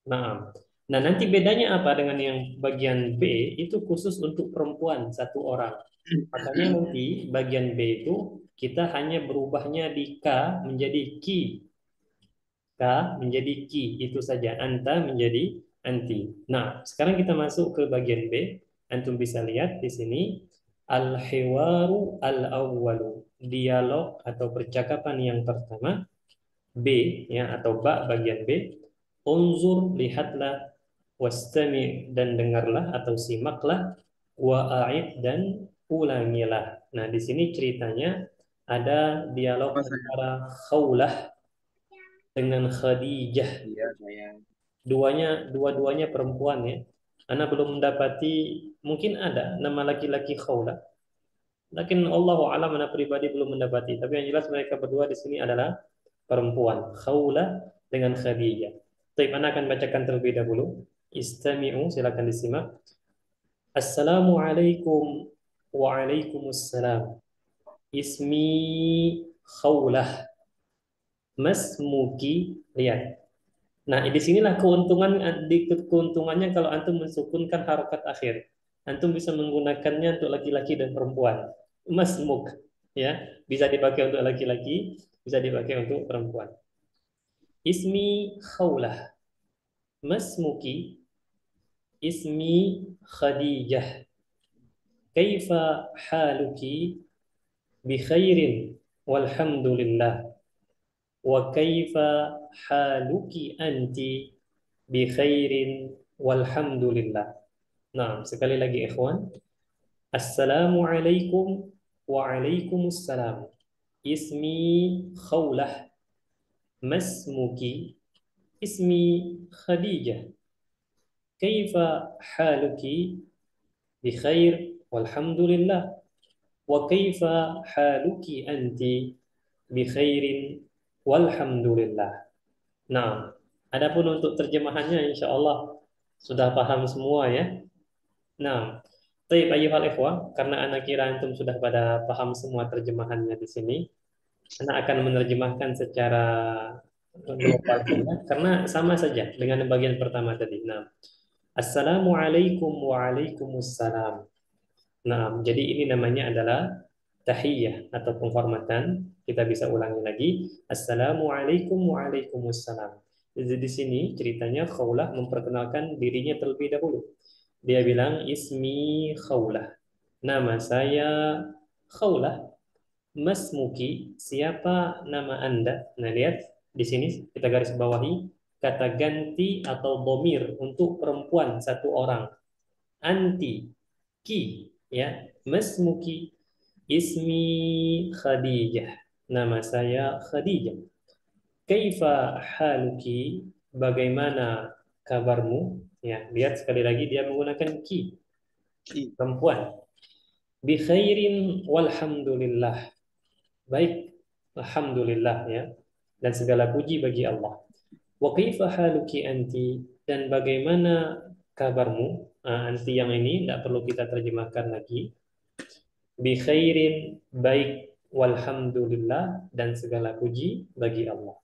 Nah, nah nanti bedanya apa dengan yang bagian B itu khusus untuk perempuan satu orang. Makanya nanti bagian B itu kita hanya berubahnya di K menjadi ki. K menjadi ki, itu saja. Anta menjadi anti. Nah, sekarang kita masuk ke bagian B. Antum bisa lihat di sini al-hiwaru al-awwalu. Dialog atau percakapan yang pertama B ya atau ba bagian B. Unzur, lihatlah, wastami dan dengarlah atau simaklah, wa'aid dan ulangilah. Nah, di sini ceritanya ada dialog Apa saya? antara Khawlah dengan Khadijah. Iya, saya. Dua-duanya perempuan ya. Ana belum mendapati, mungkin ada nama laki-laki Khawlah. Lakin Allahu a'lam, ana pribadi belum mendapati. Tapi yang jelas mereka berdua di sini adalah perempuan. Khawlah dengan Khadijah. Baik, ana akan bacakan terlebih dahulu. Istami'u, silakan disimak. Assalamualaikum. Waalaikumsalam. Ismi Khawlah. Masmuki, lihat. Nah, di sinilah keuntungannya kalau antum mensukunkan harokat akhir. Antum bisa menggunakannya untuk laki-laki dan perempuan. Masmuk, ya, bisa dipakai untuk laki-laki, bisa dipakai untuk perempuan. Ismi Khawlah, masmuki, ismi Khadijah. Kaifa haluki bi khairin walhamdulillah. Wa kaifa haluki anti bi khairin walhamdulillah. Nah, sekali lagi ikhwan. Assalamualaikum waalaikumsalam. Ismi Khawlah, masmuki, ismi Khadijah. Kaifa haluki bi khair walhamdulillah. Wa kaifa haluki anti bi khairin walhamdulillah. Nah, adapun untuk terjemahannya insya Allah sudah paham semua ya. Nah, baik ayyuhal ikhwah, karena anak kira antum sudah pada paham semua terjemahannya di sini, anak akan menerjemahkan secara global saja, karena sama saja dengan bagian pertama tadi. Nah, Assalamualaikum waalaikumsalam. Nah, jadi ini namanya adalah tahiyah atau penghormatan. Kita bisa ulangi lagi. Assalamualaikum waalaikumsalam. Jadi di sini ceritanya Khawlah memperkenalkan dirinya terlebih dahulu. Dia bilang ismi Khawlah. Nama saya Khawlah. Masmuki, siapa nama Anda? Nah, lihat di sini kita garis bawahi kata ganti atau domir untuk perempuan satu orang. Anti, ki, ya. Masmuki, ismi Khadijah. Nama saya Khadijah. Kaifa haluki, bagaimana kabarmu? Ya, lihat sekali lagi dia menggunakan ki, perempuan. Bi khairin walhamdulillah. Baik, alhamdulillah ya. Dan segala puji bagi Allah. Wa kaifa haluki anti, dan bagaimana kabarmu? Anti yang ini tidak perlu kita terjemahkan lagi. Bi khairin, baik, walhamdulillah, dan segala puji bagi Allah.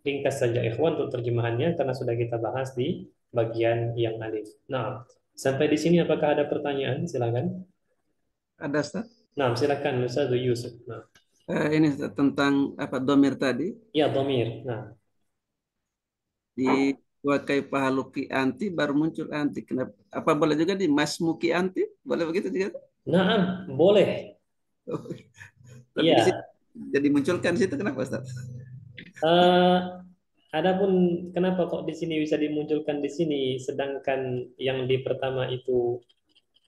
Ringkas saja ikhwan untuk terjemahannya karena sudah kita bahas di bagian yang alif. Nah, sampai di sini apakah ada pertanyaan? Silakan. Ada Ustaz? Nah, silakan Ustaz Yusuf. Nah, Ini Ustaz, tentang apa domir tadi ya domir. Nah, di wakai pahaluki anti baru muncul anti. Kenapa? Apa boleh juga di masmuki anti? Boleh begitu juga? nah, boleh. Tapi di Iya. situ jadi munculkan situ kenapa Ustaz? Adapun kenapa kok di sini bisa dimunculkan di sini, sedangkan yang di pertama itu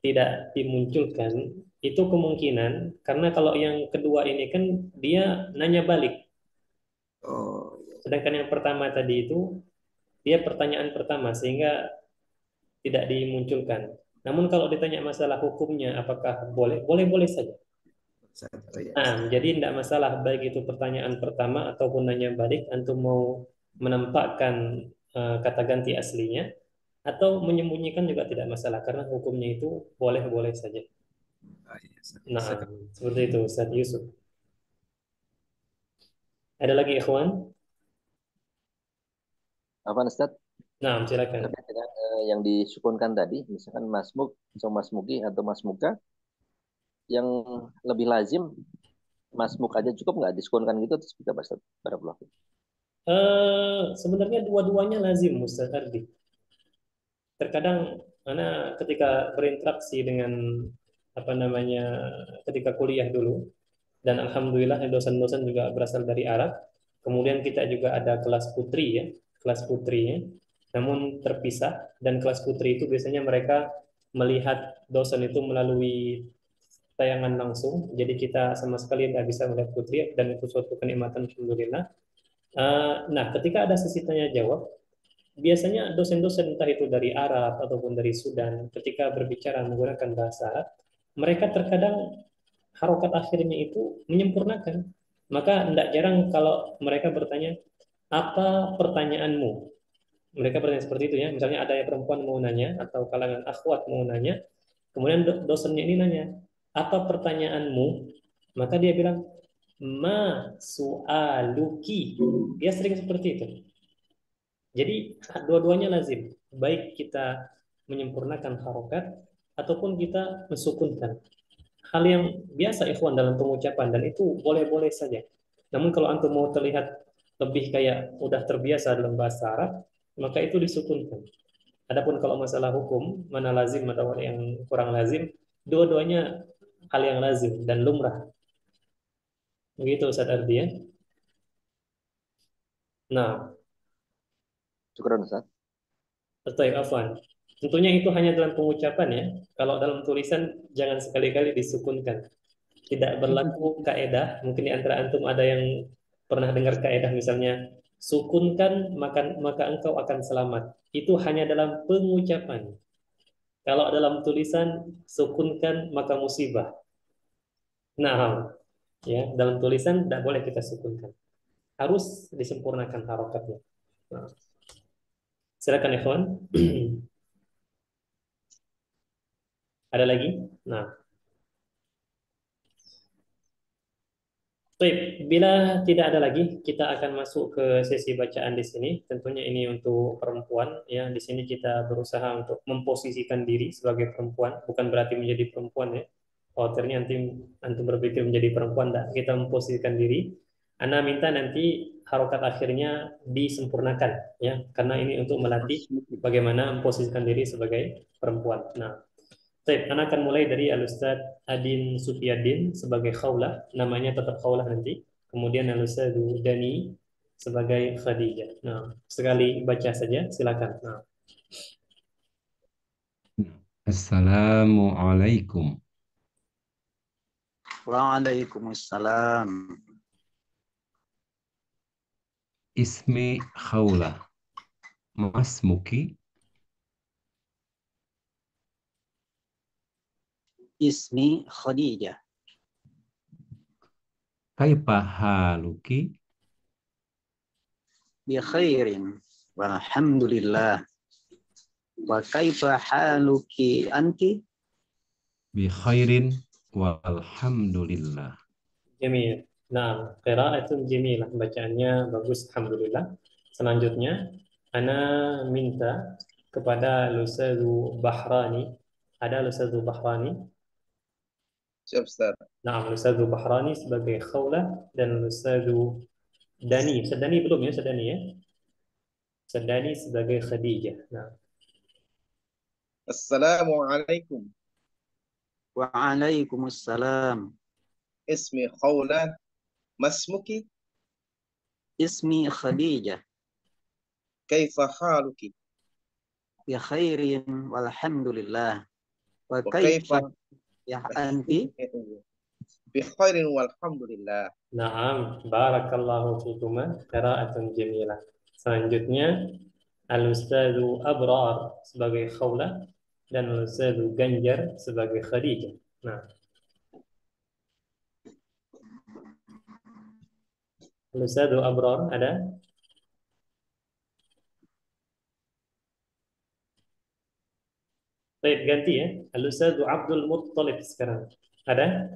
tidak dimunculkan, itu kemungkinan karena kalau yang kedua ini kan dia nanya balik, Oh, sedangkan yang pertama tadi itu dia pertanyaan pertama sehingga tidak dimunculkan. Namun kalau ditanya masalah hukumnya, apakah boleh? Boleh-boleh saja. Nah, jadi tidak masalah baik itu pertanyaan pertama ataupun nanya balik, antum mau menampakkan kata ganti aslinya atau menyembunyikan juga tidak masalah karena hukumnya itu boleh-boleh saja. Nah, seperti itu Ustaz Yusuf. Ada lagi ikhwan? Apa Ustaz? Nah, silakan. Terkait dengan yang disukunkan tadi, misalkan masmuk atau masmuki atau masmuka, yang lebih lazim masmuk aja cukup nggak disukunkan gitu terus kita bahas barakallahu. Sebenarnya dua-duanya lazim Ustaz Ardi. Terkadang anak ketika berinteraksi dengan apa namanya ketika kuliah dulu dan alhamdulillah dosen-dosen juga berasal dari Arab. Kemudian kita juga ada kelas putri ya, kelas putrinya. Namun terpisah dan kelas putri itu biasanya mereka melihat dosen itu melalui tayangan langsung. Jadi kita sama sekali tidak bisa melihat putri dan itu suatu kenikmatan alhamdulillah. Nah, ketika ada sesi tanya jawab, biasanya dosen-dosen entah itu dari Arab ataupun dari Sudan, ketika berbicara menggunakan bahasa Arab, mereka terkadang harokat akhirnya itu menyempurnakan. Maka tidak jarang kalau mereka bertanya, apa pertanyaanmu? Mereka bertanya seperti itu ya. Misalnya ada yang perempuan mau nanya atau kalangan akhwat mau nanya, kemudian dosennya ini nanya, apa pertanyaanmu? Maka dia bilang, ma su'aluki. Dia sering seperti itu. Jadi dua-duanya lazim. Baik kita menyempurnakan harokat ataupun kita mensukunkan. Hal yang biasa ikhwan dalam pengucapan dan itu boleh-boleh saja. Namun kalau antum mau terlihat lebih kayak udah terbiasa dalam bahasa Arab, maka itu disukunkan. Adapun kalau masalah hukum, mana lazim atau yang kurang lazim, dua-duanya hal yang lazim dan lumrah. Begitu Ustaz Ardi ya. Nah, Syukran Ustaz. Baik, afwan. Tentunya itu hanya dalam pengucapan ya. Kalau dalam tulisan jangan sekali-kali disukunkan. Tidak berlaku kaedah. Mungkin di antara antum ada yang pernah dengar kaedah misalnya sukunkan maka engkau akan selamat. Itu hanya dalam pengucapan. Kalau dalam tulisan sukunkan maka musibah. Nah, ya dalam tulisan tidak boleh kita sukunkan. Harus disempurnakan harokatnya. Nah, silakan ikhwan. Ada lagi? Nah, baik, bila tidak ada lagi, kita akan masuk ke sesi bacaan di sini. Tentunya ini untuk perempuan, ya. Di sini kita berusaha untuk memposisikan diri sebagai perempuan, bukan berarti menjadi perempuan, ya. Khawatirnya antum berpikir menjadi perempuan, tidak. Kita memposisikan diri. Ana minta nanti harokat akhirnya disempurnakan, ya, karena ini untuk melatih bagaimana memposisikan diri sebagai perempuan. Nah, baik, Ana akan mulai dari Al-Ustaz Adin Sufyadin sebagai Khawlah, namanya tetap Khawlah nanti. Kemudian Al-Ustaz Dani sebagai Khadijah. Nah, sekali baca saja, silakan. Nah, Assalamualaikum. Waalaikumsalam. Ismi Khawlah. Masmuki. Ismi Khadijah. Kaifa haluki. Bi khairin. Walhamdulillah. Wa kaifa haluki anti? Bi khairin walhamdulillah. jamil. Nah, qiraatun jamilah, bacaannya bagus, alhamdulillah. Selanjutnya, Ana minta kepada Al-Ustaz Bahrani. Ada Al-Ustaz Bahrani? Siap, Ustaz. Nah, Al-Ustaz Bahrani sebagai Khawlah dan Al-Ustaz Dani. Ustaz Dani belum ya, Ustaz Dani ya? Ustaz Dani sebagai Khadijah. Nah, Assalamualaikum. Waalaikumsalam. Ismi Khawlah. Masmuki. Ismi Khadijah. Kaifa haluki. Bi khairin walhamdulillah. Wa Wa kaifa kaifa ya anti? bi khairin walhamdulillah. Naam, barakallahu fikuma, qiraatun jamilah. Selanjutnya, Al-Ustaz Abrar sebagai Khawlah dan Al-Ustaz Ganjar sebagai Khadijah. Nah, Al-Ustaz Abrar ada? Baik, ganti ya. Al-Ustaz Abdul Muttalib sekarang. Ada?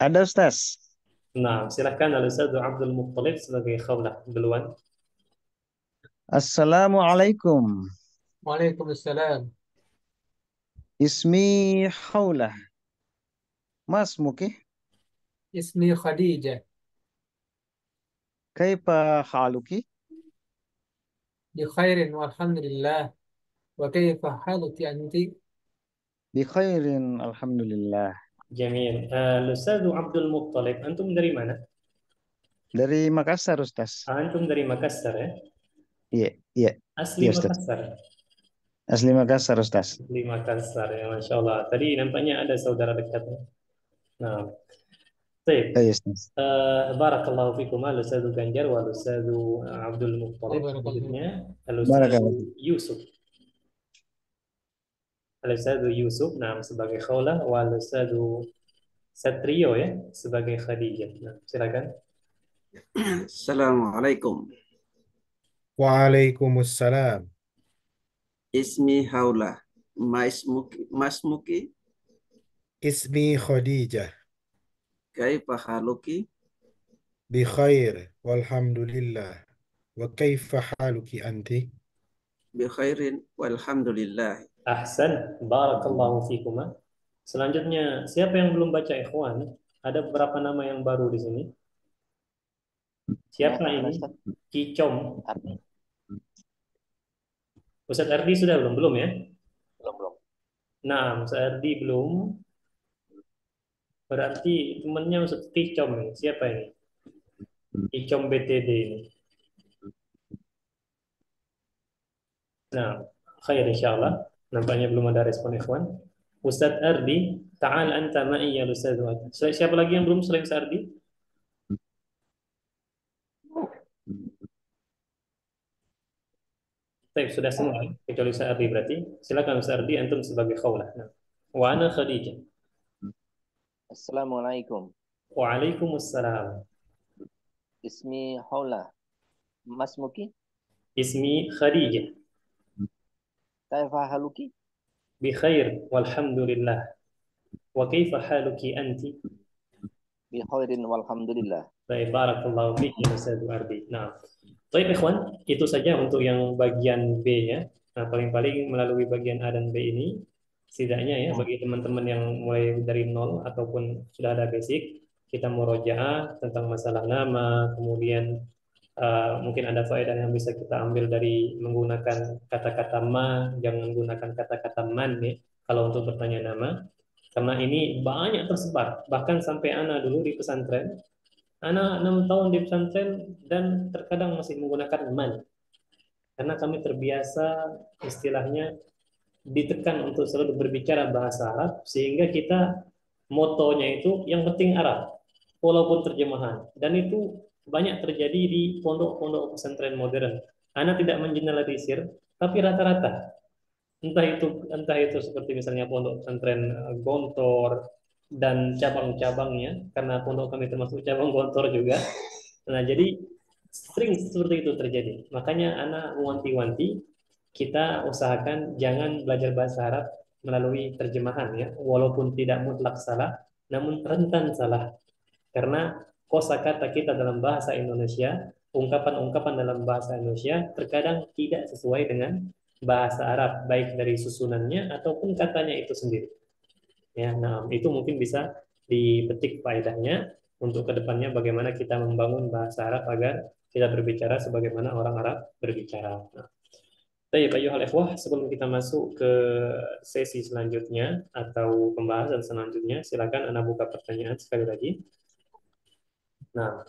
Ada Ustaz. Nah, silakan Al-Ustaz Abdul Muttalib sebagai Khawlah duluan. Assalamualaikum. Waalaikumsalam. Ismi Khawlah. Masmuki. Ismi Khadijah. Kaifa haluki? Bi khairin walhamdulillah. Wa kaifa haluki anti? Bi khairin alhamdulillah. Jamil. Al-Ustaz Abdul Muttalib, antum dari mana? Dari Makassar Ustaz. Antum dari Makassar ya? Iya, iya, Asli iya Ustaz. Makassar. Asli Makassar Ustaz. Asli Makassar ya, Masya Allah. Tadi nampaknya ada saudara dekatnya. Nah, baik. Iya Ustaz. Barakallahu fikum Al-Ustaz Ganjar wa Al-Ustaz Abdul Muttalib. Barakallahu. Selanjutnya Al-Ustaz Barakallahu. Yusuf. Al-Ustaz Yusuf, nah sebagai Khawlah wa Al-Ustaz Satrio ya sebagai Khadijah. Nah, silakan. Assalamualaikum. Waalaikumsalam. Ismi Haula. Masmuki. Ismi Khadijah. Kaifa haluki. Bi khair. Walhamdulillah. Wa kaifa haluki anti? Bi khairin walhamdulillah. Ahsan, barakallahu fikuma. Selanjutnya, siapa yang belum baca ikhwan? Ada beberapa nama yang baru di sini. Siapa Mana ini? Ustaz? Kicom. Arti? Ustadz Ardi sudah belum? Belum ya? Belum. Nah, Ustadz Ardi belum. Berarti temannya Ustadz Kicom nih. Siapa ini? Kicom BTD ini. Nah, khair insyaallah. Nampaknya belum ada respon ikhwan. Ustadz Ardi, ta'al anta ma'i ya Ustadz. Siapa lagi yang belum selain Ustadz Ardi? Baik, sudah semua ya? Kecuali Ustadz Ardi berarti. Silakan Ustadz Ardi, antum sebagai khawlah. Nah. Wa ana Khadijah. Assalamualaikum. Waalaikumsalam. Ismi Haula. Masmuki? Ismi Khadijah. Kaifa haluki? Bi khair walhamdulillah. Wa kaifa haluki anti? Bi khairin walhamdulillah. Baik, barakallahu fiik ya Ustaz Ardi. Nah, baik ikhwan, itu saja untuk yang bagian B-nya. Nah, paling-paling melalui bagian A dan B ini, setidaknya ya bagi teman-teman yang mulai dari nol ataupun sudah ada basic, kita murojaah tentang masalah nama, kemudian mungkin ada faedah yang bisa kita ambil dari menggunakan kata-kata ma, jangan menggunakan kata-kata man ya, kalau untuk bertanya nama. Karena ini banyak tersebar, bahkan sampai ana dulu di pesantren, ana 6 tahun di pesantren dan terkadang masih menggunakan man. Karena kami terbiasa istilahnya ditekan untuk selalu berbicara bahasa Arab, sehingga kita motonya itu yang penting Arab, walaupun terjemahan. Dan itu banyak terjadi di pondok-pondok pesantren modern. Ana tidak mengeneralisir, tapi rata-rata entah itu seperti misalnya pondok pesantren Gontor dan cabang-cabangnya, karena pondok kami termasuk cabang Gontor juga. Nah, jadi sering seperti itu terjadi. Makanya anak mewanti-wanti kita usahakan jangan belajar bahasa Arab melalui terjemahan ya, walaupun tidak mutlak salah, namun rentan salah. Karena kosakata kita dalam bahasa Indonesia, ungkapan-ungkapan dalam bahasa Indonesia terkadang tidak sesuai dengan bahasa Arab, baik dari susunannya ataupun katanya itu sendiri. Ya, nah itu mungkin bisa dipetik faedahnya untuk kedepannya bagaimana kita membangun bahasa Arab agar kita berbicara sebagaimana orang Arab berbicara. Nah, baik, ayuhal ikhwah, sebelum kita masuk ke sesi selanjutnya atau pembahasan selanjutnya, silakan Anda buka pertanyaan sekali lagi. Nah,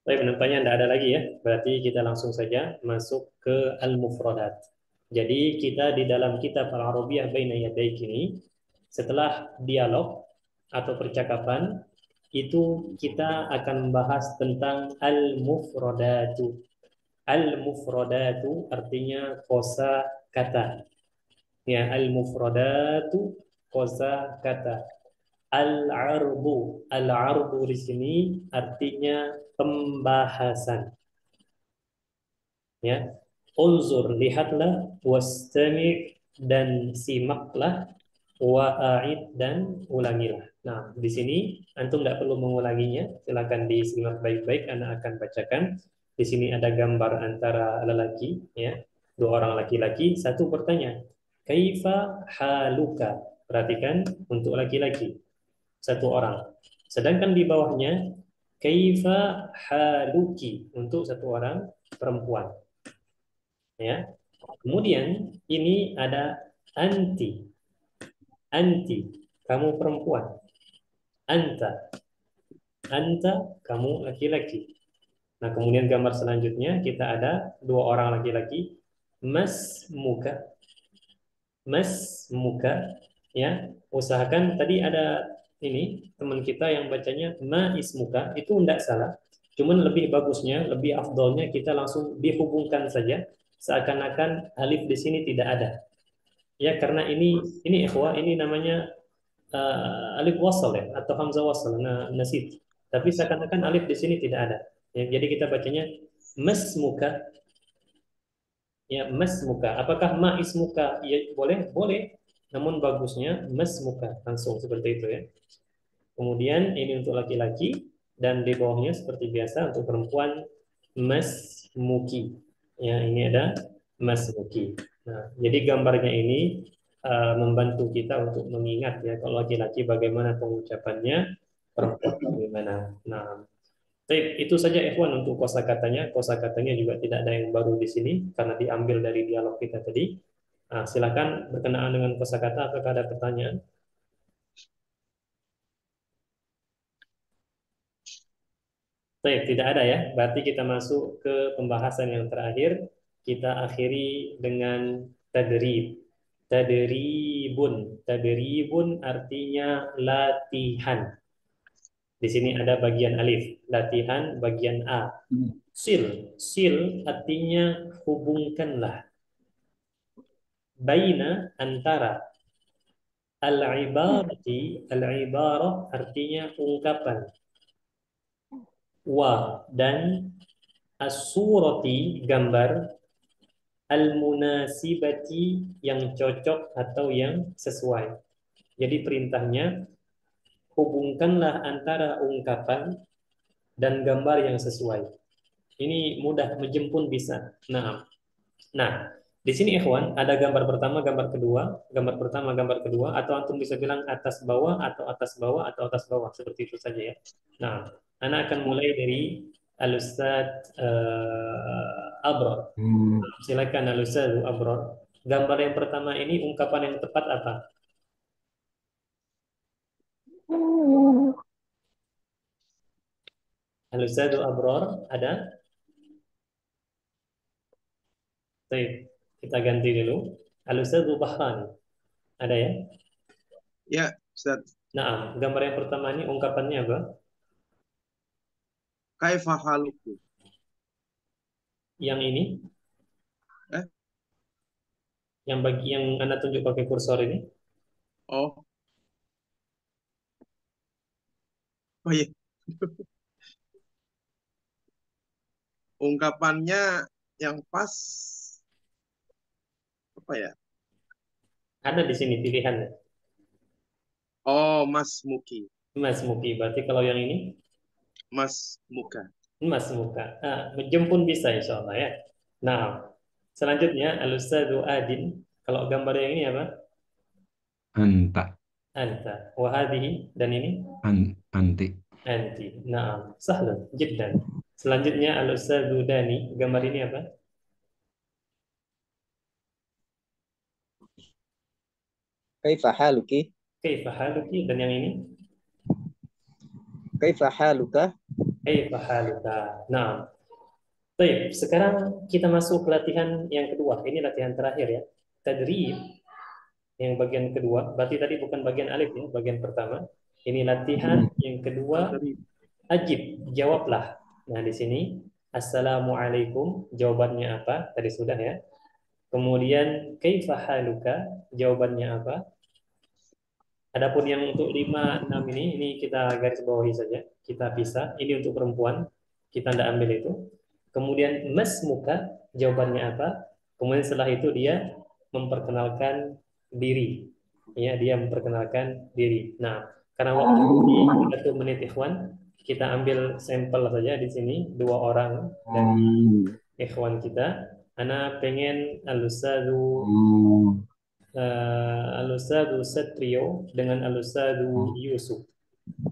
baik, nampaknya tidak ada lagi ya. Berarti kita langsung saja masuk ke al-mufradat. Jadi kita di dalam kitab Al-Arabiyah Baina Yadaik ini, setelah dialog atau percakapan, itu kita akan membahas tentang al-mufradatu. Al-mufradatu artinya kosa kata. Ya, al-mufradatu kosa kata. Al-arbu di sini artinya pembahasan. Ya, unzur, lihatlah, wastami' dan simaklah, wa'id dan ulangilah. Nah, di sini antum tidak perlu mengulanginya, silakan disimak baik-baik, Anda akan bacakan. Di sini ada gambar antara lelaki, ya, 2 orang laki-laki, satu bertanya, kaifa haluka? Perhatikan untuk laki-laki, 1 orang. Sedangkan di bawahnya kaifa haluki untuk 1 orang perempuan. Ya. Kemudian ini ada anti. Anti, kamu perempuan. Anta. Anta, kamu laki-laki. Nah, kemudian gambar selanjutnya kita ada 2 orang laki-laki. Mas muka. Mas muka. Ya, usahakan tadi ada ini teman kita yang bacanya ma ismuka, itu tidak salah. Cuman lebih bagusnya, lebih afdolnya kita langsung dihubungkan saja seakan-akan alif di sini tidak ada. Ya, karena ini ikhwah, ini namanya alif wasal ya, atau hamzah wasal, nasid. Tapi seakan-akan alif di sini tidak ada. Ya, jadi kita bacanya masmuka. Ya, masmuka. Apakah ma ismuka? Ya, boleh, boleh. namun bagusnya masmuka langsung seperti itu ya. Kemudian ini untuk laki-laki dan di bawahnya seperti biasa untuk perempuan masmuki. Ya, ini ada masmuki. Nah, jadi gambarnya ini membantu kita untuk mengingat ya kalau laki-laki bagaimana pengucapannya, perempuan bagaimana. Nah, itu saja ikhwan untuk kosakatanya. Kosakatanya juga tidak ada yang baru di sini karena diambil dari dialog kita tadi. Nah, silakan berkenaan dengan kosakata apakah ada pertanyaan? Baik, tidak ada ya. Berarti kita masuk ke pembahasan yang terakhir. Kita akhiri dengan tadrib. Tadribun. Tadribun artinya latihan. Di sini ada bagian alif. Latihan bagian A. Sil. Sil artinya hubungkanlah. Baina antara. Al-ibarati. Al-ibarah artinya ungkapan. Wa dan as-surati gambar, al-munasibati yang cocok atau yang sesuai. Jadi perintahnya hubungkanlah antara ungkapan dan gambar yang sesuai. Ini mudah, menjemput bisa. Nah, di sini ikhwan ada gambar pertama, gambar kedua, gambar pertama, gambar kedua, atau antum bisa bilang atas bawah atau atas bawah atau atas bawah seperti itu saja ya. Nah, Ana akan mulai dari Al-Ustadz Abror. Silakan Al-Ustadz Abror. Gambar yang pertama ini ungkapan yang tepat apa? Al-Ustadz Abror ada? Baik, kita ganti dulu. Al-Ustadz Bahran ada ya? Ya, Ustaz. Nah, gambar yang pertama ini ungkapannya apa? Kaifa haluku? Yang ini? Yang Anda tunjuk pakai kursor ini? Oh. Oh iya. Ungkapannya yang pas apa ya? Ada di sini pilihannya. Oh, Mas Muki. Mas Muki. Berarti kalau yang ini? Mas Muka. Mas Muka. Menjemput bisa insya Allah ya. Nah, selanjutnya Al-Ustadzu Adin. Kalau gambar yang ini apa? Anta. Anta. Wahadihi. Dan ini? Anti. Anti. Nah, sahlan. Jiddan. Selanjutnya Al-Ustadzu Dani. Gambar ini apa? Kaifa haluki? Kaifa haluki. Dan yang ini? Kaifa haluka? Kaifa haluka. Nah, baik. Sekarang kita masuk ke latihan yang kedua. Ini latihan terakhir ya. Tadrib yang bagian kedua. Berarti tadi bukan bagian alif ya, bagian pertama. Ini latihan yang kedua. Ajib, jawablah. Nah, di sini Assalamualaikum, jawabannya apa? Tadi sudah ya. Kemudian kaifa haluka, jawabannya apa? Adapun yang untuk 5, 6 ini kita garis bawahi saja. Kita pisah. Ini untuk perempuan. Kita tidak ambil itu. Kemudian mas muka, jawabannya apa? Kemudian setelah itu dia memperkenalkan diri. Ya, dia memperkenalkan diri. Nah, karena waktu ini 1 menit ikhwan, kita ambil sampel saja di sini 2 orang dari ikhwan kita. Ana pengen Al-Ustadzu Satrio dengan Al-Ustadzu Yusuf.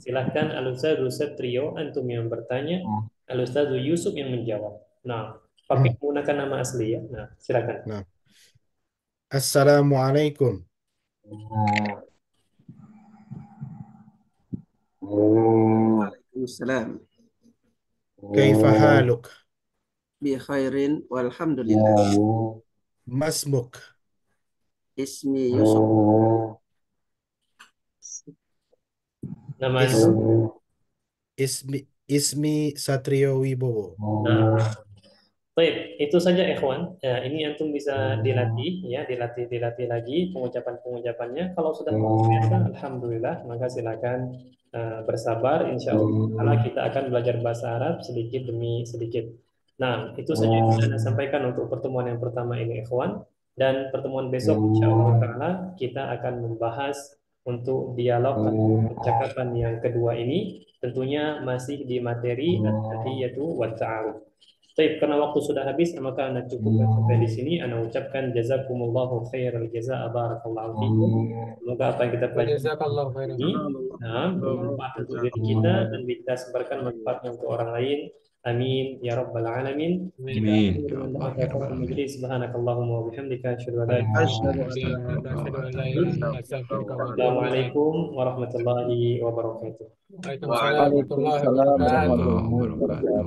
Silahkan Al-Ustadzu Satrio, antum yang bertanya, Al-Ustadzu Yusuf yang menjawab. Nah, pakai menggunakan nama asli ya. Nah, silakan. Nah. Assalamualaikum. Waalaikumsalam. Kaifa haluk? Bi khairin walhamdulillah. Masmuk. Ismi Yusuf. Nama itu? Ismi Satrio Wibowo. Nah, baik, itu saja ikhwan. Ya, ini antum bisa dilatih ya, dilatih lagi pengucapannya. Kalau sudah terbiasa, alhamdulillah, maka silakan bersabar. Insya Allah kita akan belajar bahasa Arab sedikit demi sedikit. Nah, itu saja yang saya sampaikan untuk pertemuan yang pertama ini ikhwan. Dan pertemuan besok insyaallah taala kita akan membahas untuk dialog atau percakapan yang kedua ini, tentunya masih di materi at-tahiyatu wa ta'aruf. Baik, karena waktu sudah habis, maka Anda cukupkan sampai di sini. Anda ucapkan jazakumullahu khairal jazaa, barakallahu fikum. Semoga apa yang kita pelajari Jazakallahu khairan. ini bermanfaat untuk diri kita dan kita sebarkan manfaatnya untuk orang lain. Amin ya rabbal alamin. Kita Amin. akhiri dengan doa kafaratul majlis. Subhanakallahumma wa bihamdika asyhadu an la ilaha أشهد illa أن anta لا أشهد أن لا إله إله إلا إلا أنت أستغفرك وأتوب إليك. Assalamualaikum warahmatullahi wabarakatuh. Waalaikumsalam warahmatullahi Waalaikumsalam wabarakatuh. warahmatullahi Wabarakatuh. wabarakatuh.